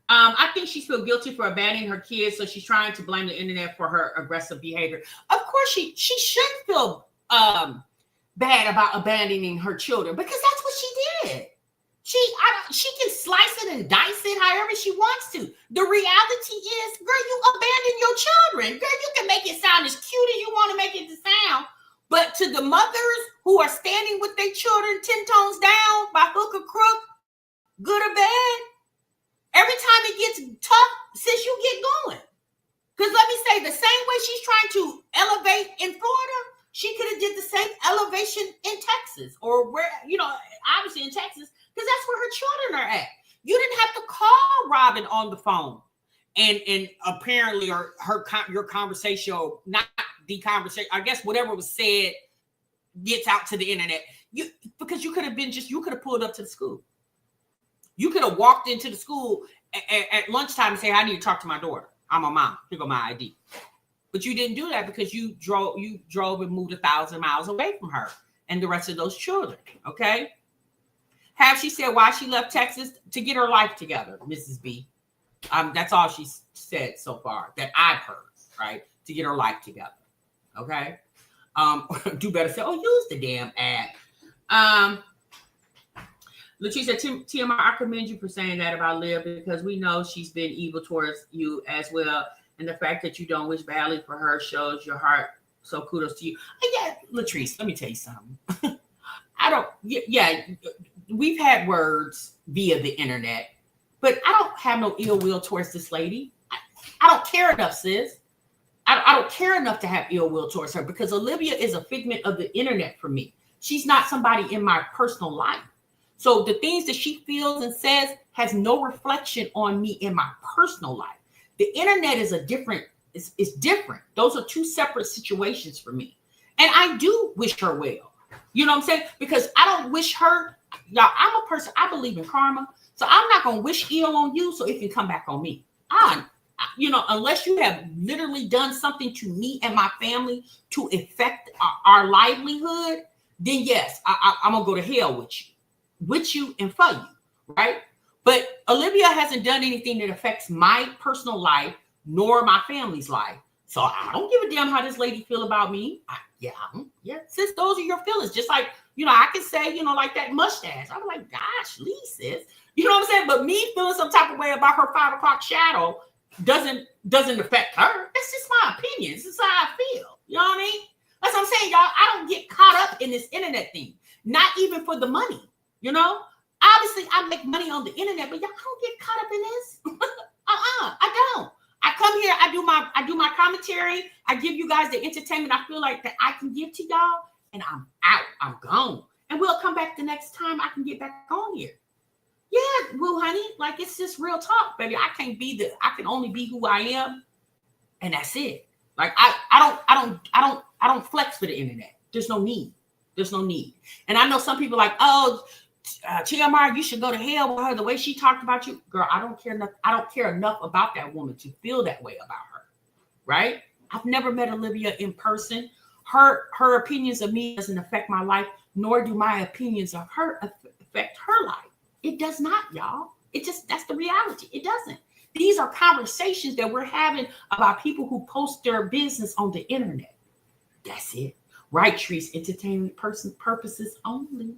I think she feels guilty for abandoning her kids, so she's trying to blame the internet for her aggressive behavior. Of course, she should feel bad about abandoning her children, because that's what she did. She can slice it and dice it however she wants to. The reality is, girl, you abandon your children. Girl, you can make it sound as cute as you want to make it to sound. But to the mothers who are standing with their children 10 tones down by hook or crook, good or bad, every time it gets tough, sis, you get going. Because let me say, the same way she's trying to elevate in Florida, she could have did the same elevation in Texas, or where, obviously in Texas, because that's where her children are at. You didn't have to call Robin on the phone, and apparently, or your conversation, or not the conversation, I guess whatever was said gets out to the internet. Because you could have pulled up to the school. You could have walked into the school at lunchtime and say, I need to talk to my daughter. I'm a mom. Here go my ID. But you didn't do that because you drove and moved 1,000 miles away from her and the rest of those children. Okay. Have she said why she left Texas? To get her life together, Mrs. B. That's all she said so far that I've heard, right? To get her life together. Okay. Do better say, oh, use the damn app. Latrice said, TMR, I commend you for saying that about Liv because we know she's been evil towards you as well. And the fact that you don't wish badly for her shows your heart. So kudos to you. Yeah, Latrice, let me tell you something. We've had words via the internet, but I don't have no ill will towards this lady. I don't care enough, sis. I don't care enough to have ill will towards her because Olivia is a figment of the internet for me. She's not somebody in my personal life. So the things that she feels and says has no reflection on me in my personal life. The internet is it's different. Those are two separate situations for me. And I do wish her well. You know what I'm saying? Because I don't wish her, y'all, I'm a person, I believe in karma. So I'm not going to wish ill on you so it can come back on me. Unless you have literally done something to me and my family to affect our livelihood, then yes, I'm going to go to hell with you and for you, right? But Olivia hasn't done anything that affects my personal life nor my family's life. So I don't give a damn how this lady feel about me. Sis, those are your feelings. Just like, I can say, like that mustache. I'm like, gosh, Lee, sis. You know what I'm saying? But me feeling some type of way about her 5 o'clock shadow doesn't affect her. That's just my opinion. This is how I feel. You know what I mean? That's what I'm saying, y'all. I don't get caught up in this internet thing. Not even for the money. Obviously I make money on the internet, but y'all don't get caught up in this. I don't. I come here, I do my commentary, I give you guys the entertainment I feel like that I can give to y'all, and I'm out. I'm gone. And we'll come back the next time I can get back on here. Yeah, well, honey, like it's just real talk, baby. I can only be who I am, and that's it. Like I don't flex for the internet. There's no need. And I know some people like, oh, TMR, you should go to hell with her. The way she talked about you, girl, I don't care enough. I don't care enough about that woman to feel that way about her. Right? I've never met Olivia in person. Her opinions of me doesn't affect my life, nor do my opinions of her affect her life. It does not, y'all. That's the reality. It doesn't. These are conversations that we're having about people who post their business on the internet. That's it. Right, Trees, entertainment purposes only.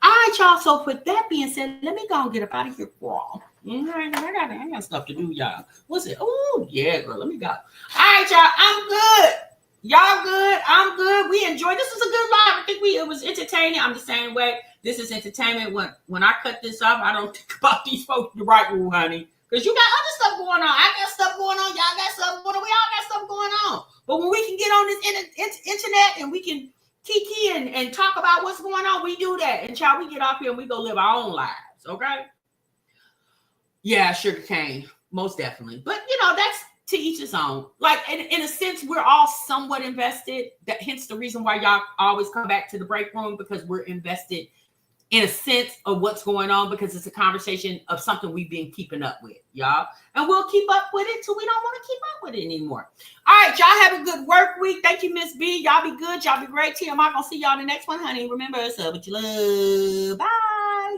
All right, y'all. So with that being said, let me go and get up out of here for all. I got stuff to do, y'all. What's it? Oh, yeah, girl. Let me go. All right, y'all. I'm good. Y'all good. I'm good. We enjoyed. This was a good live. I think it was entertaining. I'm the same way. This is entertainment. When I cut this off, I don't think about these folks the right way, honey. Because you got other stuff going on. I got stuff going on. Y'all got stuff going on. We all got stuff going on. But when we can get on this internet and we can kiki and talk about what's going on, we do that. And child, we get off here and we go live our own lives. Okay? Yeah, sugar cane. Most definitely. But, that's to each his own. Like, in a sense, we're all somewhat invested. Hence the reason why y'all always come back to the break room, because we're invested in a sense of what's going on, because it's a conversation of something we've been keeping up with, y'all. And we'll keep up with it till we don't want to keep up with it anymore. All right, y'all have a good work week. Thank you, Miss B. Y'all be good. Y'all be great. TMI, gonna see y'all in the next one, honey. Remember, it's up with your love. Bye.